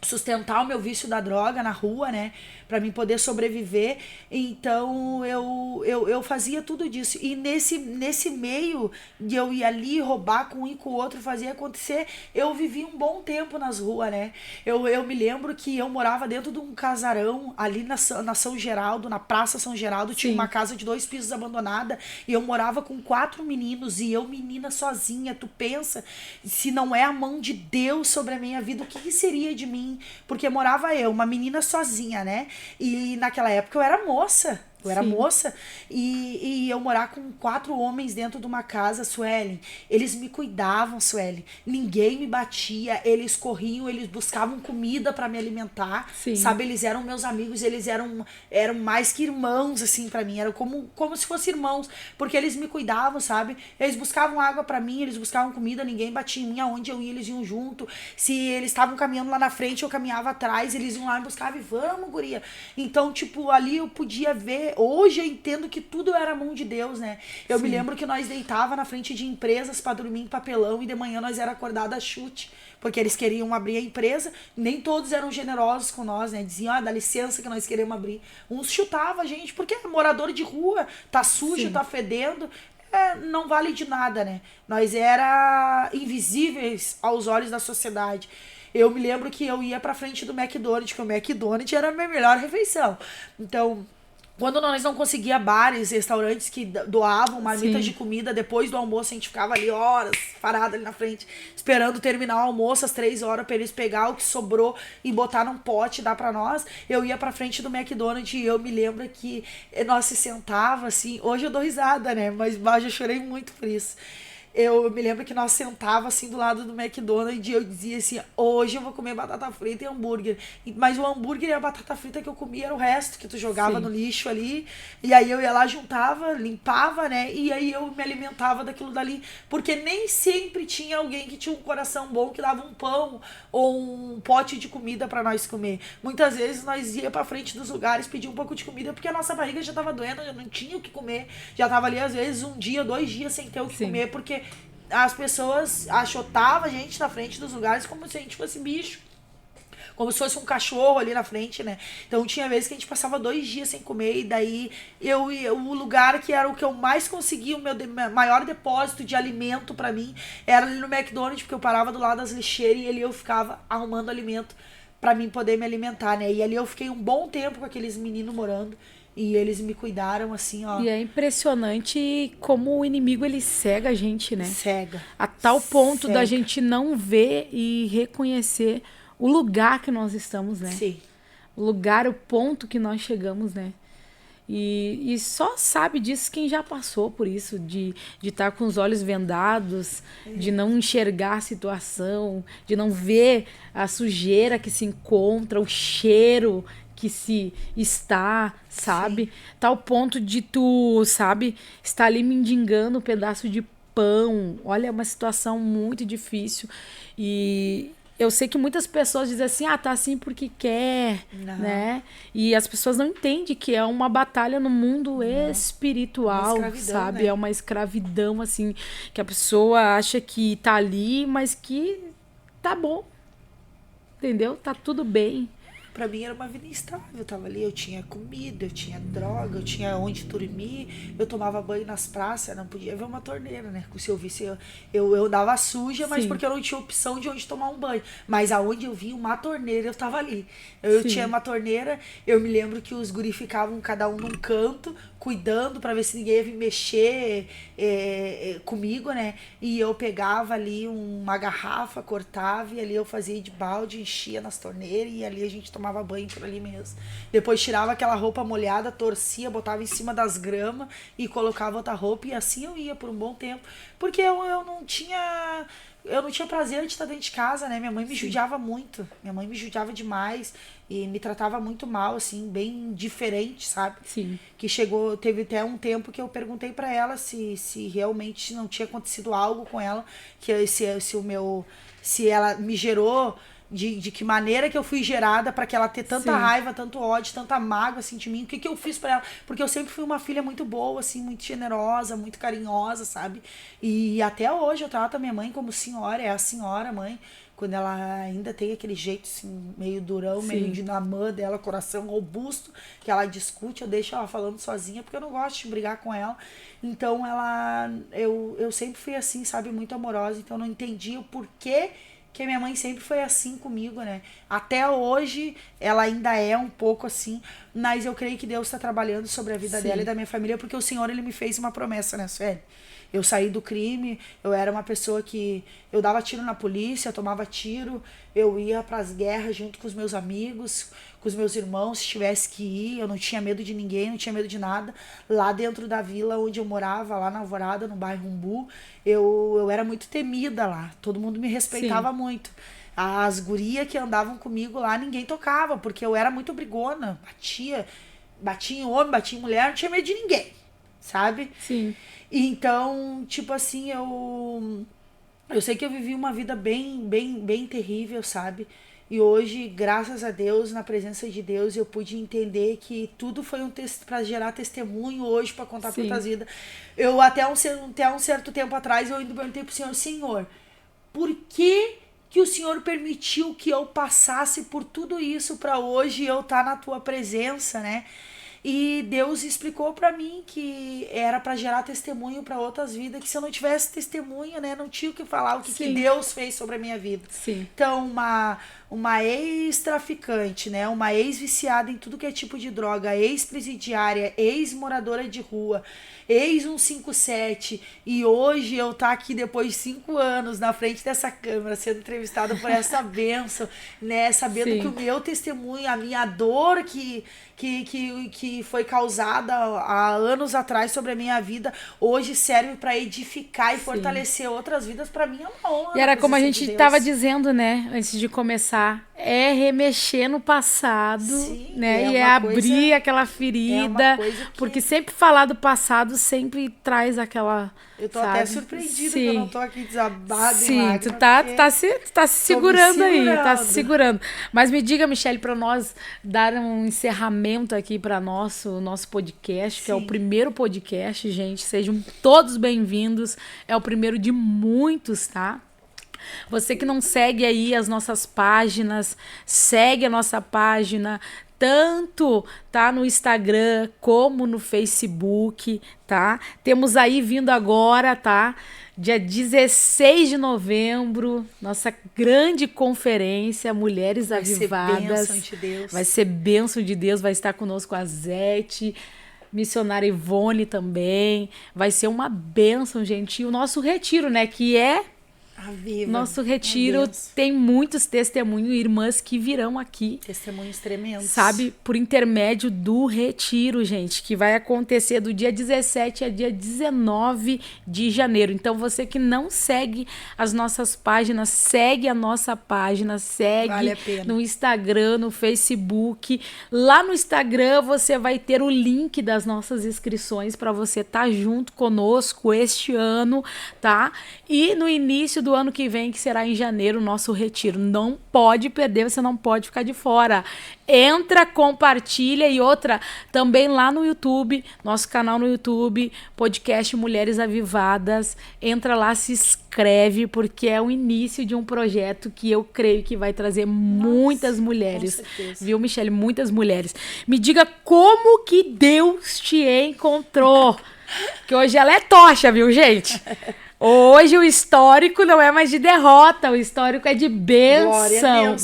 sustentar o meu vício da droga na rua, né? Pra mim poder sobreviver. Então eu fazia tudo disso. E nesse meio de eu ir ali roubar com um e com o outro, fazer acontecer, eu vivi um bom tempo nas ruas, né? Eu me lembro que eu morava dentro de um casarão ali na São Geraldo, na Praça São Geraldo, tinha Sim. uma casa de 2 pisos abandonada e eu morava com 4 meninos e eu menina sozinha. Tu pensa, se não é a mão de Deus sobre a minha vida, o que seria de mim? Porque morava eu, uma menina sozinha, né? E naquela época eu era moça. Eu era Sim. moça e eu morar com 4 homens dentro de uma casa, Suelen. Eles me cuidavam, Suelen. Ninguém me batia, eles corriam, eles buscavam comida para me alimentar. Sim. Sabe, eles eram meus amigos, eles eram mais que irmãos, assim, para mim. Era como se fossem irmãos, porque eles me cuidavam, sabe? Eles buscavam água para mim, eles buscavam comida, ninguém batia em mim. Aonde eu ia, eles iam junto. Se eles estavam caminhando lá na frente, eu caminhava atrás, eles iam lá me buscavam e vamos, guria. Então, tipo, ali eu podia ver. Hoje eu entendo que tudo era a mão de Deus, né? Eu me lembro que nós deitava na frente de empresas para dormir em papelão e de manhã nós era acordada a chute, porque eles queriam abrir a empresa. Nem todos eram generosos com nós, né? Diziam, dá licença que nós queremos abrir. Uns chutavam a gente, porque é morador de rua, tá sujo, tá fedendo. Não vale de nada, né? Nós era invisíveis aos olhos da sociedade. Eu me lembro que eu ia pra frente do McDonald's, que o McDonald's era a minha melhor refeição. Então, quando nós não conseguia bares, restaurantes que doavam marmitas de comida, depois do almoço a gente ficava ali horas, parado ali na frente, esperando terminar o almoço às 3 horas pra eles pegar o que sobrou e botar num pote e dar pra nós. Eu ia pra frente do McDonald's e eu me lembro que nós se sentava assim, hoje eu dou risada, né, mas eu já chorei muito por isso. Eu me lembro que nós sentava assim do lado do McDonald's e eu dizia assim, hoje eu vou comer batata frita e hambúrguer. Mas o hambúrguer e a batata frita que eu comia era o resto que tu jogava no lixo ali. E aí eu ia lá, juntava, limpava, né? E aí eu me alimentava daquilo dali. Porque nem sempre tinha alguém que tinha um coração bom que dava um pão ou um pote de comida pra nós comer. Muitas vezes nós ia pra frente dos lugares pedir um pouco de comida porque a nossa barriga já tava doendo, já não tinha o que comer. Já tava ali às vezes 1 dia, 2 dias sem ter o que comer, porque as pessoas achotavam a gente na frente dos lugares como se a gente fosse bicho. Como se fosse um cachorro ali na frente, né? Então tinha vezes que a gente passava 2 dias sem comer. E daí o lugar que era o que eu mais conseguia, o meu maior depósito de alimento pra mim, era ali no McDonald's, porque eu parava do lado das lixeiras e ali eu ficava arrumando alimento pra mim poder me alimentar, né? E ali eu fiquei um bom tempo com aqueles meninos morando. E eles me cuidaram assim, ó. E é impressionante como o inimigo ele cega a gente, né? Cega. A tal ponto Cega. da gente não ver e reconhecer o lugar que nós estamos, né? Sim. O lugar, o ponto que nós chegamos, né? E só sabe disso quem já passou por isso, de estar com os olhos vendados, de não enxergar a situação, de não ver a sujeira que se encontra, o cheiro que se está, sabe? Tal ponto de tu, sabe, estar ali mendigando um pedaço de pão. Olha, é uma situação muito difícil. E eu sei que muitas pessoas dizem assim, tá assim porque quer, né? E as pessoas não entendem que é uma batalha no mundo espiritual, sabe? Né? É uma escravidão, assim, que a pessoa acha que tá ali, mas que tá bom, entendeu? Tá tudo bem. Pra mim era uma vida instável, eu tava ali, eu tinha comida, eu tinha droga, eu tinha onde dormir, eu tomava banho nas praças, não podia ver uma torneira, né? Se eu visse, eu dava suja, mas porque eu não tinha opção de onde tomar um banho. Mas aonde eu via uma torneira, eu tava ali. Eu tinha uma torneira, eu me lembro que os guri ficavam cada um num canto, cuidando pra ver se ninguém ia vir mexer comigo, né? E eu pegava ali uma garrafa, cortava e ali eu fazia de balde, enchia nas torneiras e ali a gente tomava banho por ali mesmo. Depois tirava aquela roupa molhada, torcia, botava em cima das gramas e colocava outra roupa e assim eu ia por um bom tempo. Porque eu não tinha prazer de estar dentro de casa, né? Minha mãe me judiava muito. Minha mãe me judiava demais e me tratava muito mal, assim, bem diferente, sabe? Sim. Que teve até um tempo que eu perguntei pra ela se realmente não tinha acontecido algo com ela, que se ela me gerou de que maneira que eu fui gerada pra que ela ter tanta raiva, tanto ódio, tanta mágoa assim de mim. O que eu fiz pra ela? Porque eu sempre fui uma filha muito boa, assim, muito generosa, muito carinhosa, sabe? E até hoje eu trato a minha mãe como senhora, é a senhora mãe, quando ela ainda tem aquele jeito assim, meio durão, Sim. meio dinamã dela, coração robusto, que ela discute, eu deixo ela falando sozinha, porque eu não gosto de brigar com ela. Então eu sempre fui assim, sabe, muito amorosa, então eu não entendi o porquê que a minha mãe sempre foi assim comigo, né? Até hoje ela ainda é um pouco assim, mas eu creio que Deus está trabalhando sobre a vida dela e da minha família, porque o Senhor, ele me fez uma promessa, né, Sueli? Eu saí do crime, eu era uma pessoa que eu dava tiro na polícia, eu tomava tiro, eu ia para as guerras junto com os meus amigos, com os meus irmãos, se tivesse que ir, eu não tinha medo de ninguém, não tinha medo de nada. Lá dentro da vila onde eu morava, lá na Alvorada, no bairro Umbu, eu era muito temida lá, todo mundo me respeitava muito. As gurias que andavam comigo lá, ninguém tocava, porque eu era muito brigona, batia em homem, batia em mulher, não tinha medo de ninguém, sabe? Sim. Então, tipo assim, eu sei que eu vivi uma vida bem terrível, sabe? E hoje, graças a Deus, na presença de Deus, eu pude entender que tudo foi para gerar testemunho hoje, para contar para outras vidas. Eu até um certo tempo atrás, eu ainda perguntei pro Senhor, Senhor, por que o Senhor permitiu que eu passasse por tudo isso para hoje eu estar na tua presença, né? E Deus explicou pra mim que era pra gerar testemunho pra outras vidas, que se eu não tivesse testemunho, né, não tinha o que falar, o que Deus fez sobre a minha vida. Sim. Então, uma ex-traficante, né, uma ex-viciada em tudo que é tipo de droga, ex-presidiária, ex-moradora de rua, ex-157, e hoje eu tá aqui depois de 5 anos na frente dessa câmera, sendo entrevistada por essa bênção, né, sabendo que o meu testemunho, a minha dor que foi causada há anos atrás sobre a minha vida, hoje serve para edificar e fortalecer outras vidas, para mim é uma honra. E era como a gente estava dizendo, né, antes de começar, é remexer no passado, né, e é abrir aquela ferida, porque sempre falar do passado sempre traz aquela... Eu tô até surpreendida que eu não tô aqui desabada em lágrimas. Sim, tu tá se segurando aí, tá se segurando. Mas me diga, Michele, para nós dar um encerramento aqui para nosso podcast, que é o primeiro podcast, gente. Sejam todos bem-vindos. É o primeiro de muitos, tá? Você que não segue aí as nossas páginas, segue a nossa página, tanto tá no Instagram como no Facebook, tá? Temos aí vindo agora, tá? Dia 16 de novembro, nossa grande conferência Mulheres Avivadas. Vai ser bênção de Deus. Vai ser bênção de Deus, vai estar conosco a Zete, missionária Ivone também. Vai ser uma bênção, gente. E o nosso retiro, né, que é... Nosso retiro tem muitos testemunhos, irmãs que virão aqui. Testemunhos tremendos. Sabe? Por intermédio do retiro, gente, que vai acontecer do dia 17 a dia 19 de janeiro. Então, você que não segue as nossas páginas, segue a nossa página, segue no Instagram, no Facebook. Lá no Instagram, você vai ter o link das nossas inscrições para você estar junto conosco este ano, tá? E no início do ano que vem, que será em janeiro, o nosso retiro. Não pode perder, você não pode ficar de fora. Entra, compartilha e outra, também lá no YouTube, nosso canal no YouTube, podcast Mulheres Avivadas. Entra lá, se inscreve, porque é o início de um projeto que eu creio que vai trazer muitas mulheres. Viu, Michele? Muitas mulheres. Me diga como que Deus te encontrou. Que hoje ela é tocha, viu, gente? Hoje o histórico não é mais de derrota, o histórico é de bênção.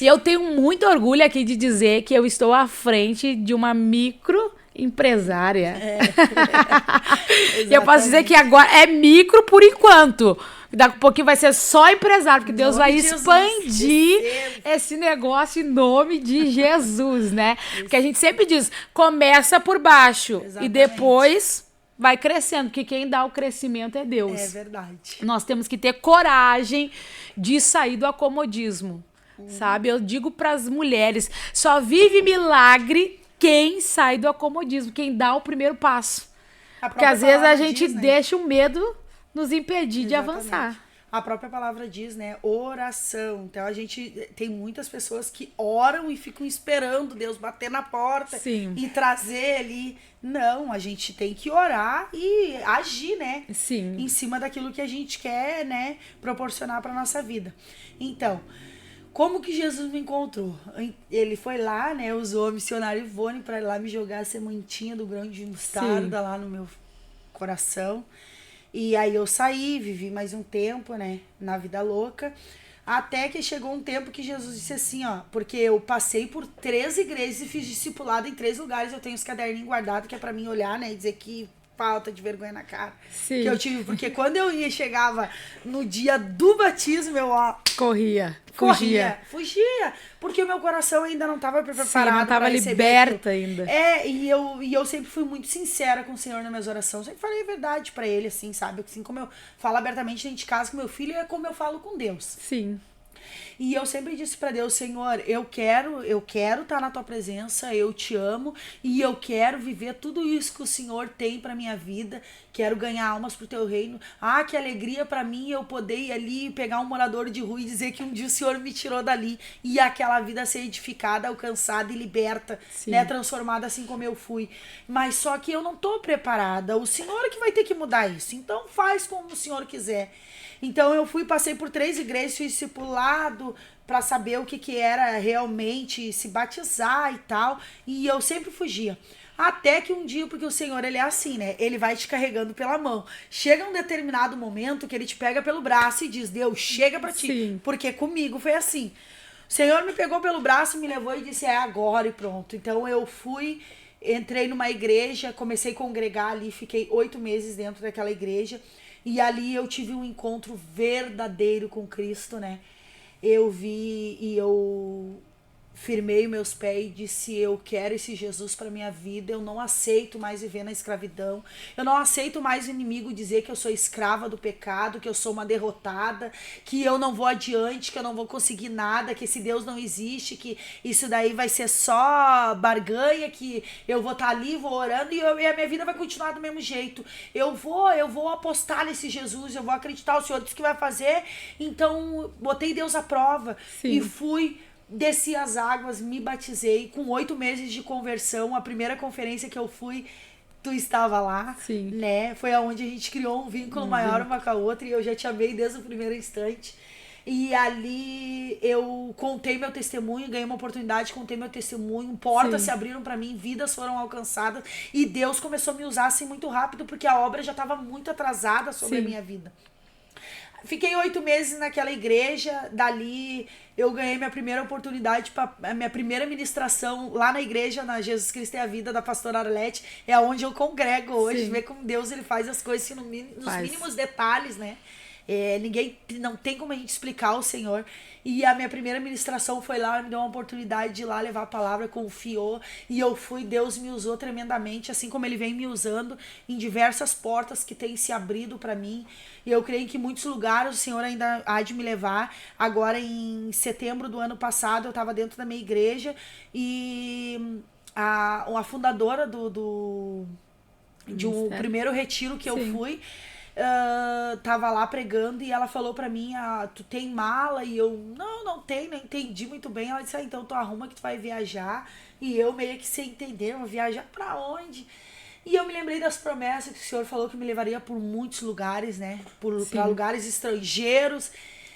E eu tenho muito orgulho aqui de dizer que eu estou à frente de uma microempresária. E eu posso dizer que agora é micro por enquanto. Daqui a pouquinho vai ser só empresário, porque Deus vai expandir esse negócio em nome de Jesus, né? Porque a gente sempre diz, começa por baixo e depois... vai crescendo, porque quem dá o crescimento é Deus. É verdade. Nós temos que ter coragem de sair do acomodismo, sabe? Eu digo para as mulheres, só vive milagre quem sai do acomodismo, quem dá o primeiro passo. Porque às vezes a gente deixa o medo nos impedir de avançar. a própria palavra diz, né? Oração. Então a gente tem muitas pessoas que oram e ficam esperando Deus bater na porta Sim. e trazer ali. Não, a gente tem que orar e agir, né? Sim. Em cima daquilo que a gente quer, né? Proporcionar para nossa vida. Então, como que Jesus me encontrou? Ele foi lá, né? Usou a missionária Ivone para ir lá me jogar a sementinha do grão de mostarda lá no meu coração. E aí eu saí, vivi mais um tempo, né? Na vida louca. Até que chegou um tempo que Jesus disse assim, ó. Porque eu passei por 3 igrejas e fiz discipulado em 3 lugares. Eu tenho os caderninhos guardados, que é pra mim olhar, né? E dizer que falta de vergonha na cara. Sim. Que eu tive. Porque quando eu chegava no dia do batismo, eu, ó... Fugia. Porque o meu coração ainda não estava preparado. Sim, não estava liberta ainda. E eu sempre fui muito sincera com o Senhor nas minhas orações. Sempre falei a verdade pra ele, assim, sabe? Assim como eu falo abertamente dentro de casa com meu filho, é como eu falo com Deus. Sim. E eu sempre disse pra Deus, Senhor, eu quero estar na tua presença, eu te amo e eu quero viver tudo isso que o Senhor tem pra minha vida, quero ganhar almas pro teu reino. Ah, que alegria pra mim eu poder ir ali, pegar um morador de rua e dizer que um dia o Senhor me tirou dali e aquela vida ser edificada, alcançada e liberta, né, transformada assim como eu fui. Mas só que eu não tô preparada, o Senhor que vai ter que mudar isso, então faz como o Senhor quiser. Então eu passei por 3 igrejas, fui discipulado para saber o que era realmente se batizar e tal, e eu sempre fugia. Até que um dia, porque o Senhor, ele é assim, né? Ele vai te carregando pela mão. Chega um determinado momento que ele te pega pelo braço e diz, Deus, chega pra ti. Sim. Porque comigo foi assim. O Senhor me pegou pelo braço, me levou e disse, é agora e pronto. Então eu entrei numa igreja, comecei a congregar ali, fiquei 8 meses dentro daquela igreja. E ali eu tive um encontro verdadeiro com Cristo, né? Eu vi e eu firmei meus pés e disse, eu quero esse Jesus para minha vida, eu não aceito mais viver na escravidão, eu não aceito mais o inimigo dizer que eu sou escrava do pecado, que eu sou uma derrotada, que eu não vou adiante, que eu não vou conseguir nada, que esse Deus não existe, que isso daí vai ser só barganha, que eu vou estar ali, vou orando e a minha vida vai continuar do mesmo jeito. Eu vou apostar nesse Jesus, eu vou acreditar, o Senhor disse que vai fazer, então botei Deus à prova. Sim. E fui, desci as águas, me batizei com 8 meses de conversão. A primeira conferência que eu fui, tu estava lá. Sim. Né? Foi onde a gente criou um vínculo maior uma com a outra e eu já te amei desde o primeiro instante. E ali eu contei meu testemunho, ganhei uma oportunidade, contei meu testemunho, portas se abriram pra mim, vidas foram alcançadas e Deus começou a me usar assim muito rápido porque a obra já estava muito atrasada sobre a minha vida. Fiquei 8 meses naquela igreja, dali eu ganhei minha primeira oportunidade, a minha primeira ministração lá na igreja, na Jesus Cristo é a Vida, da pastora Arlete, é onde eu congrego hoje, ver como Deus ele faz as coisas nos mínimos detalhes, né? Não tem como a gente explicar o Senhor. E a minha primeira ministração foi lá, me deu uma oportunidade de ir lá levar a palavra, confiou, e eu fui, Deus me usou tremendamente, assim como ele vem me usando em diversas portas que têm se abrido para mim, e eu creio que em muitos lugares o Senhor ainda há de me levar. Agora em setembro do ano passado eu estava dentro da minha igreja e a fundadora de um primeiro retiro que eu fui, tava lá pregando e ela falou pra mim, tu tem mala? E eu, não tenho, não entendi muito bem. Ela disse, então tu arruma que tu vai viajar. E eu meio que sem entender, vou viajar pra onde? E eu me lembrei das promessas que o Senhor falou que me levaria por muitos lugares, né? Pra lugares estrangeiros,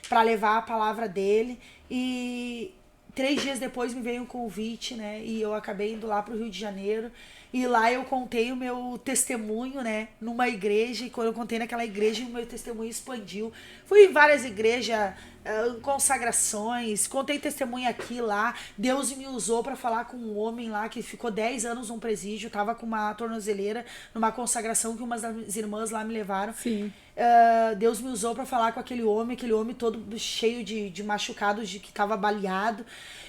pra levar a palavra dele. E 3 dias depois me veio um convite, né? E eu acabei indo lá pro Rio de Janeiro. E lá eu contei o meu testemunho, né, numa igreja, e quando eu contei naquela igreja, o meu testemunho expandiu. Fui em várias igrejas, consagrações, contei testemunho aqui e lá. Deus me usou para falar com um homem lá que ficou 10 anos num presídio, tava com uma tornozeleira, numa consagração que umas das irmãs lá me levaram. Sim. Deus me usou para falar com aquele homem todo cheio de machucados, de que tava baleado.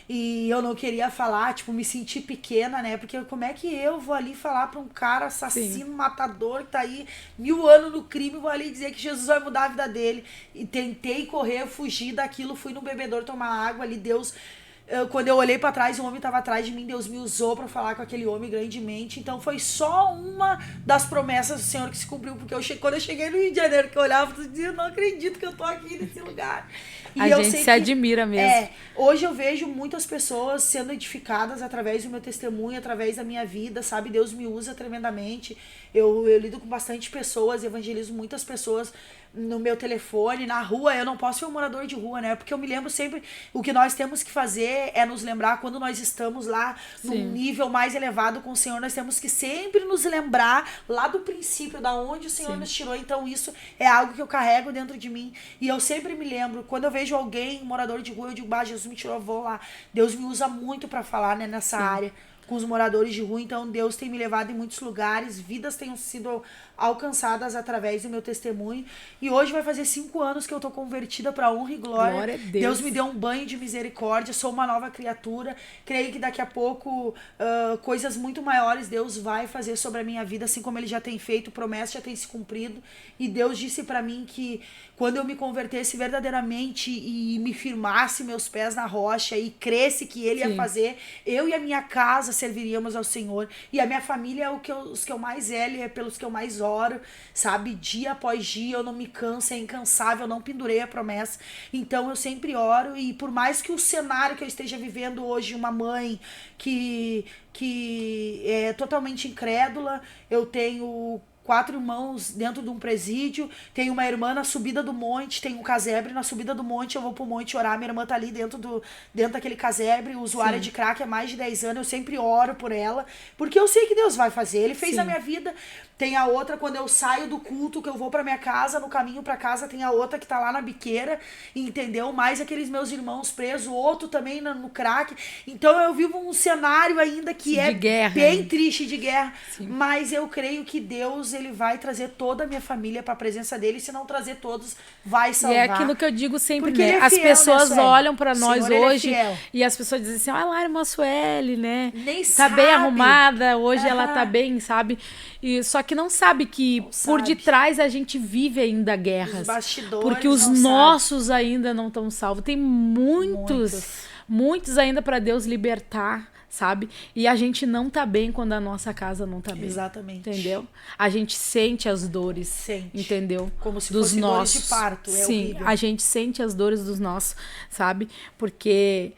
E eu não queria falar, tipo, me senti pequena, né? Porque como é que eu vou ali falar pra um cara assassino, matador, que tá aí 1000 anos no crime, vou ali dizer que Jesus vai mudar a vida dele. E tentei correr, fugir daquilo, fui no bebedouro tomar água ali, Deus quando eu olhei pra trás, um homem tava atrás de mim, Deus me usou pra falar com aquele homem grandemente. Então foi só uma das promessas do Senhor que se cumpriu, porque quando eu cheguei no Rio de Janeiro, que eu olhava, eu dizia, não acredito que eu tô aqui nesse lugar. E a gente se admira mesmo. Hoje eu vejo muitas pessoas sendo edificadas através do meu testemunho, através da minha vida, sabe? Deus me usa tremendamente. Eu lido com bastante pessoas, evangelizo muitas pessoas no meu telefone, na rua. Eu não posso ser um morador de rua, né? Porque eu me lembro sempre, o que nós temos que fazer é nos lembrar, quando nós estamos lá num nível mais elevado com o Senhor, nós temos que sempre nos lembrar lá do princípio, da onde o Senhor nos tirou. Então isso é algo que eu carrego dentro de mim, e eu sempre me lembro, quando eu vejo alguém, morador de rua, eu digo, Jesus me tirou, eu vou lá. Deus me usa muito pra falar, né, nessa área com os moradores de rua. Então Deus tem me levado em muitos lugares, vidas têm sido alcançadas através do meu testemunho, e hoje vai fazer 5 anos que eu tô convertida pra honra e glória. Glória a Deus. Deus me deu um banho de misericórdia, sou uma nova criatura, creio que daqui a pouco coisas muito maiores Deus vai fazer sobre a minha vida, assim como Ele já tem feito, promessas já têm se cumprido, e Deus disse pra mim que quando eu me convertesse verdadeiramente e me firmasse meus pés na rocha e cresce que Ele ia fazer, eu e a minha casa serviríamos ao Senhor, e a minha família é os que eu mais zelo, é pelos que eu mais oro, sabe? Dia após dia eu não me canso, é incansável, eu não pendurei a promessa. Então eu sempre oro, e por mais que o cenário que eu esteja vivendo hoje, uma mãe que é totalmente incrédula, eu tenho 4 irmãos dentro de um presídio, tem uma irmã na subida do monte, tem um casebre na subida do monte, eu vou pro monte orar, minha irmã tá ali dentro daquele casebre, usuária de crack há mais de 10 anos, eu sempre oro por ela, porque eu sei que Deus vai fazer, Ele fez na minha vida. Tem a outra, quando eu saio do culto, que eu vou pra minha casa, no caminho pra casa tem a outra que tá lá na biqueira, entendeu? Mais aqueles meus irmãos presos, outro também no crack. Então eu vivo um cenário ainda que é guerra, bem triste, de guerra. Mas eu creio que Deus, Ele vai trazer toda a minha família pra presença dele, e se não trazer todos, vai salvar. E é aquilo que eu digo sempre, porque né? Ele é As fiel, pessoas né, Sueli? olham pra nós Senhor, hoje Ele é fiel. e as pessoas dizem assim, olha lá, irmã Sueli, né? Nem tá sabe. bem arrumada, hoje ela Aham. tá bem, sabe? E, só que não sabe que por sabe. detrás a gente vive ainda guerras. Os bastidores Porque os não nossos ainda não estão salvos. Tem muitos ainda pra Deus libertar, sabe? E a gente não tá bem quando a nossa casa não tá bem. Exatamente. Entendeu? A gente sente as dores. Sente. Entendeu? Como se dos fosse nossos. dores de parto. É Sim, horrível. a gente sente as dores dos nossos, sabe? Porque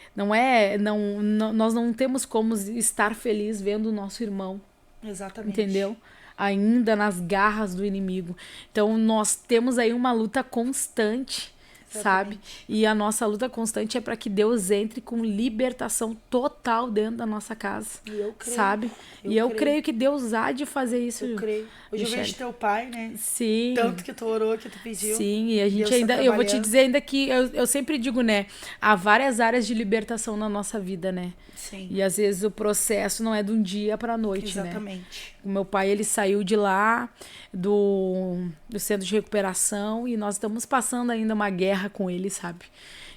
nós não temos como estar feliz vendo o nosso irmão. Exatamente. Entendeu? Ainda nas garras do inimigo. Então nós temos aí uma luta constante, sabe? E a nossa luta constante é para que Deus entre com libertação total dentro da nossa casa. E eu creio. Sabe? Eu creio que Deus há de fazer isso. Eu creio. Hoje Michele. eu vejo teu pai, né? Sim. Tanto que tu orou, que tu pediu. Sim, e a gente Deus tá ainda. Eu vou te trabalhando. dizer ainda que eu sempre digo, né? Há várias áreas de libertação na nossa vida, né? Sim. E às vezes o processo não é de um dia para a noite, né? Exatamente. O meu pai, ele saiu de lá, do centro de recuperação, e nós estamos passando ainda uma guerra com ele, sabe?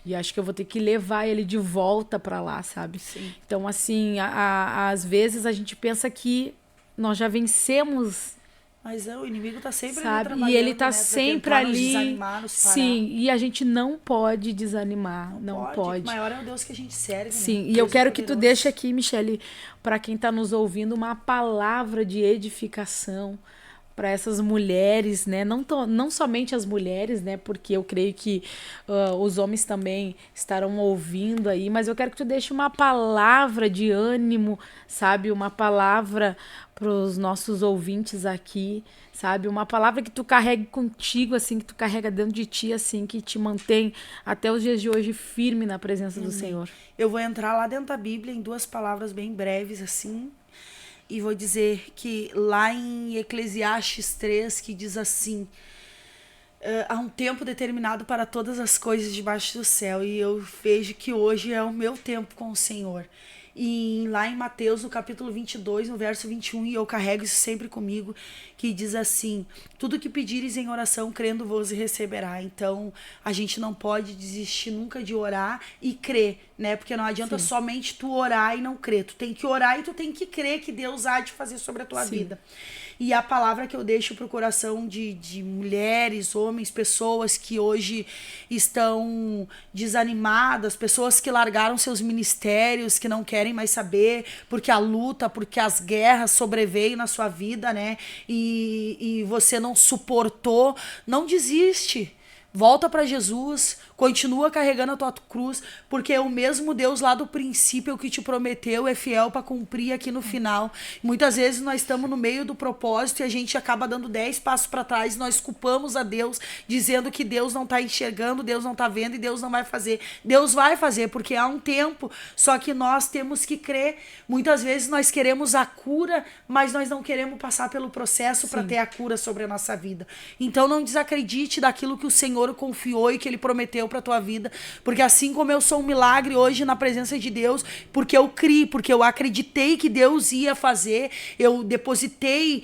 E acho que eu vou ter que levar ele de volta para lá, sabe? Sim. Então, assim, às vezes a gente pensa que nós já vencemos, Mas o inimigo tá sempre ali sabe? trabalhando, E ele tá né, pra sempre tentar nos ali. desanimar, nos parar. Sim, e a gente não pode desanimar, não pode. O maior é o Deus que a gente serve, Sim, né? e eu Deus quero que tu poderoso. deixe aqui, Michele, para quem está nos ouvindo, uma palavra de edificação para essas mulheres, né? Não somente as mulheres, né? Porque eu creio que os homens também estarão ouvindo aí, mas eu quero que tu deixe uma palavra de ânimo, sabe? Uma palavra para os nossos ouvintes aqui, sabe? Uma palavra que tu carregue contigo, assim, que tu carrega dentro de ti, assim, que te mantém até os dias de hoje firme na presença do Senhor. Eu vou entrar lá dentro da Bíblia em 2 palavras bem breves, assim, e vou dizer que lá em Eclesiastes 3, que diz assim, há um tempo determinado para todas as coisas debaixo do céu, e eu vejo que hoje é o meu tempo com o Senhor. E lá em Mateus, no capítulo 22, no verso 21, e eu carrego isso sempre comigo, que diz assim, tudo que pedires em oração, crendo vos receberá. Então, a gente não pode desistir nunca de orar e crer né? Porque não adianta somente tu orar e não crer. Tu tem que orar e tu tem que crer que Deus há de fazer sobre a tua vida. E a palavra que eu deixo pro coração de mulheres, homens, pessoas que hoje estão desanimadas, pessoas que largaram seus ministérios, que não querem mais saber, porque a luta, porque as guerras sobreveio na sua vida, né? E você não suportou, não desiste. Volta para Jesus, continua carregando a tua cruz, porque é o mesmo Deus lá do princípio, o que te prometeu, é fiel para cumprir aqui no final. Muitas vezes nós estamos no meio do propósito e a gente acaba dando 10 passos para trás, nós culpamos a Deus, dizendo que Deus não está enxergando, Deus não está vendo e Deus não vai fazer. Deus vai fazer, porque há um tempo, só que nós temos que crer. Muitas vezes nós queremos a cura, mas nós não queremos passar pelo processo para ter a cura sobre a nossa vida. Então não desacredite daquilo que o Senhor confiou e que Ele prometeu para tua vida, porque assim como eu sou um milagre hoje na presença de Deus, porque eu criei, porque eu acreditei que Deus ia fazer, eu depositei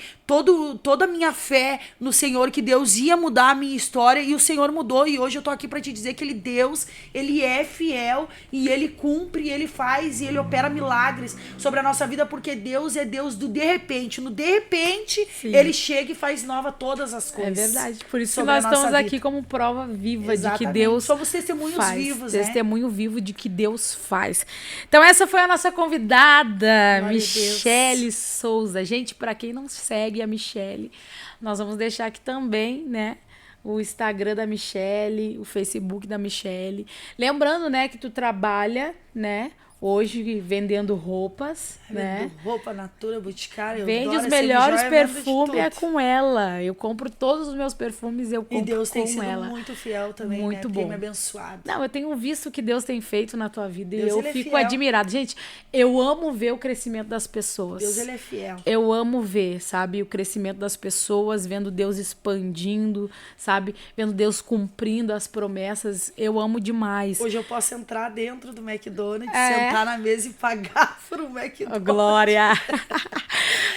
toda a minha fé no Senhor, que Deus ia mudar a minha história, e o Senhor mudou, e hoje eu tô aqui para te dizer que Deus, Ele é fiel, e Ele cumpre, e Ele faz, e Ele opera milagres sobre a nossa vida, porque Deus é Deus do de repente. No de repente, Ele chega e faz nova todas as coisas. É verdade, por isso que nós estamos aqui como prova viva de que Deus somos testemunhos vivos, né? Testemunho vivo de que Deus faz. Então essa foi a nossa convidada, Michele Souza. Gente, para quem não segue a Michele, nós vamos deixar aqui também, né, o Instagram da Michele, o Facebook da Michele. Lembrando, né, que tu trabalha, né, hoje vendendo roupas, né? Roupa, Natura, Boticário. Vende os melhores perfumes com ela. Eu compro todos os meus perfumes, eu compro com ela. E Deus tem sido muito fiel também, muito né? bom. Tem me abençoado. Não, eu tenho visto o que Deus tem feito na tua vida Deus, e eu fico admirada. Gente, eu amo ver o crescimento das pessoas. Deus, Ele é fiel. Eu amo ver, sabe, o crescimento das pessoas, vendo Deus expandindo, sabe? Vendo Deus cumprindo as promessas. Eu amo demais. Hoje eu posso entrar dentro do McDonald's, sentar na mesa e pagar pro McDonald's. Oh, glória!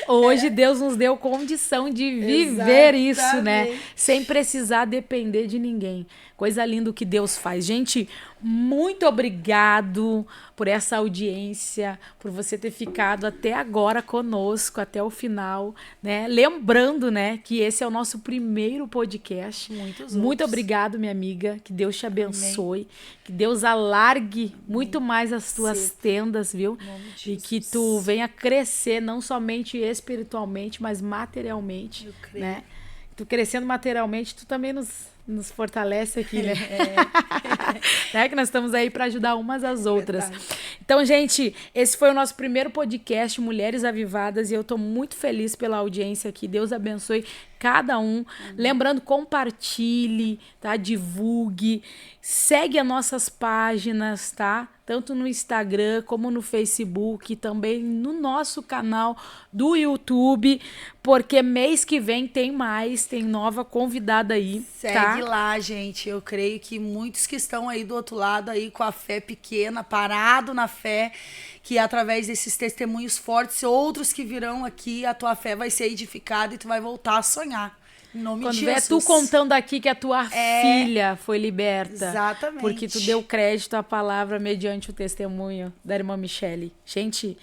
Hoje Deus nos deu condição de viver isso, né? Sem precisar depender de ninguém. Coisa linda o que Deus faz. Gente, muito obrigado por essa audiência, por você ter ficado até agora conosco, até o final, né? Lembrando, né, que esse é o nosso primeiro podcast. Muito obrigado, minha amiga. Que Deus te abençoe. Amém. Que Deus alargue muito mais as tuas tendas, viu? E que tu venha crescer, não somente espiritualmente, mas materialmente, né? Tu crescendo materialmente, tu também nos fortalece aqui, né? Né? Que nós estamos aí para ajudar umas às outras. Então, gente, esse foi o nosso primeiro podcast, Mulheres Avivadas, e eu tô muito feliz pela audiência aqui. Deus abençoe cada um. Lembrando, compartilhe, tá? Divulgue, segue as nossas páginas, tá? Tanto no Instagram como no Facebook, também no nosso canal do YouTube, porque mês que vem tem mais, tem nova convidada aí. Segue lá, gente. Eu creio que muitos que estão aí do outro lado aí com a fé pequena, parado na fé, que através desses testemunhos fortes, outros que virão aqui, a tua fé vai ser edificada e tu vai voltar a sonhar. Em nome de Jesus. Quando tu contando aqui que a tua filha foi liberta. Exatamente. Porque tu deu crédito à palavra mediante o testemunho da irmã Michele. Gente,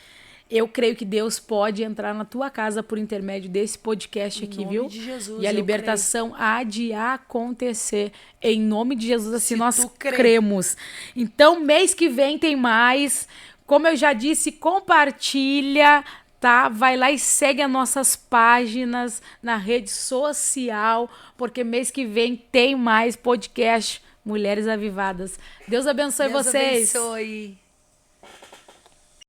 eu creio que Deus pode entrar na tua casa por intermédio desse podcast aqui, viu? Em nome de Jesus, e a libertação há de acontecer. Em nome de Jesus, assim nós cremos. Então, mês que vem tem mais. Como eu já disse, compartilha, tá? Vai lá e segue as nossas páginas na rede social, porque mês que vem tem mais podcast Mulheres Avivadas. Deus abençoe vocês. Deus abençoe.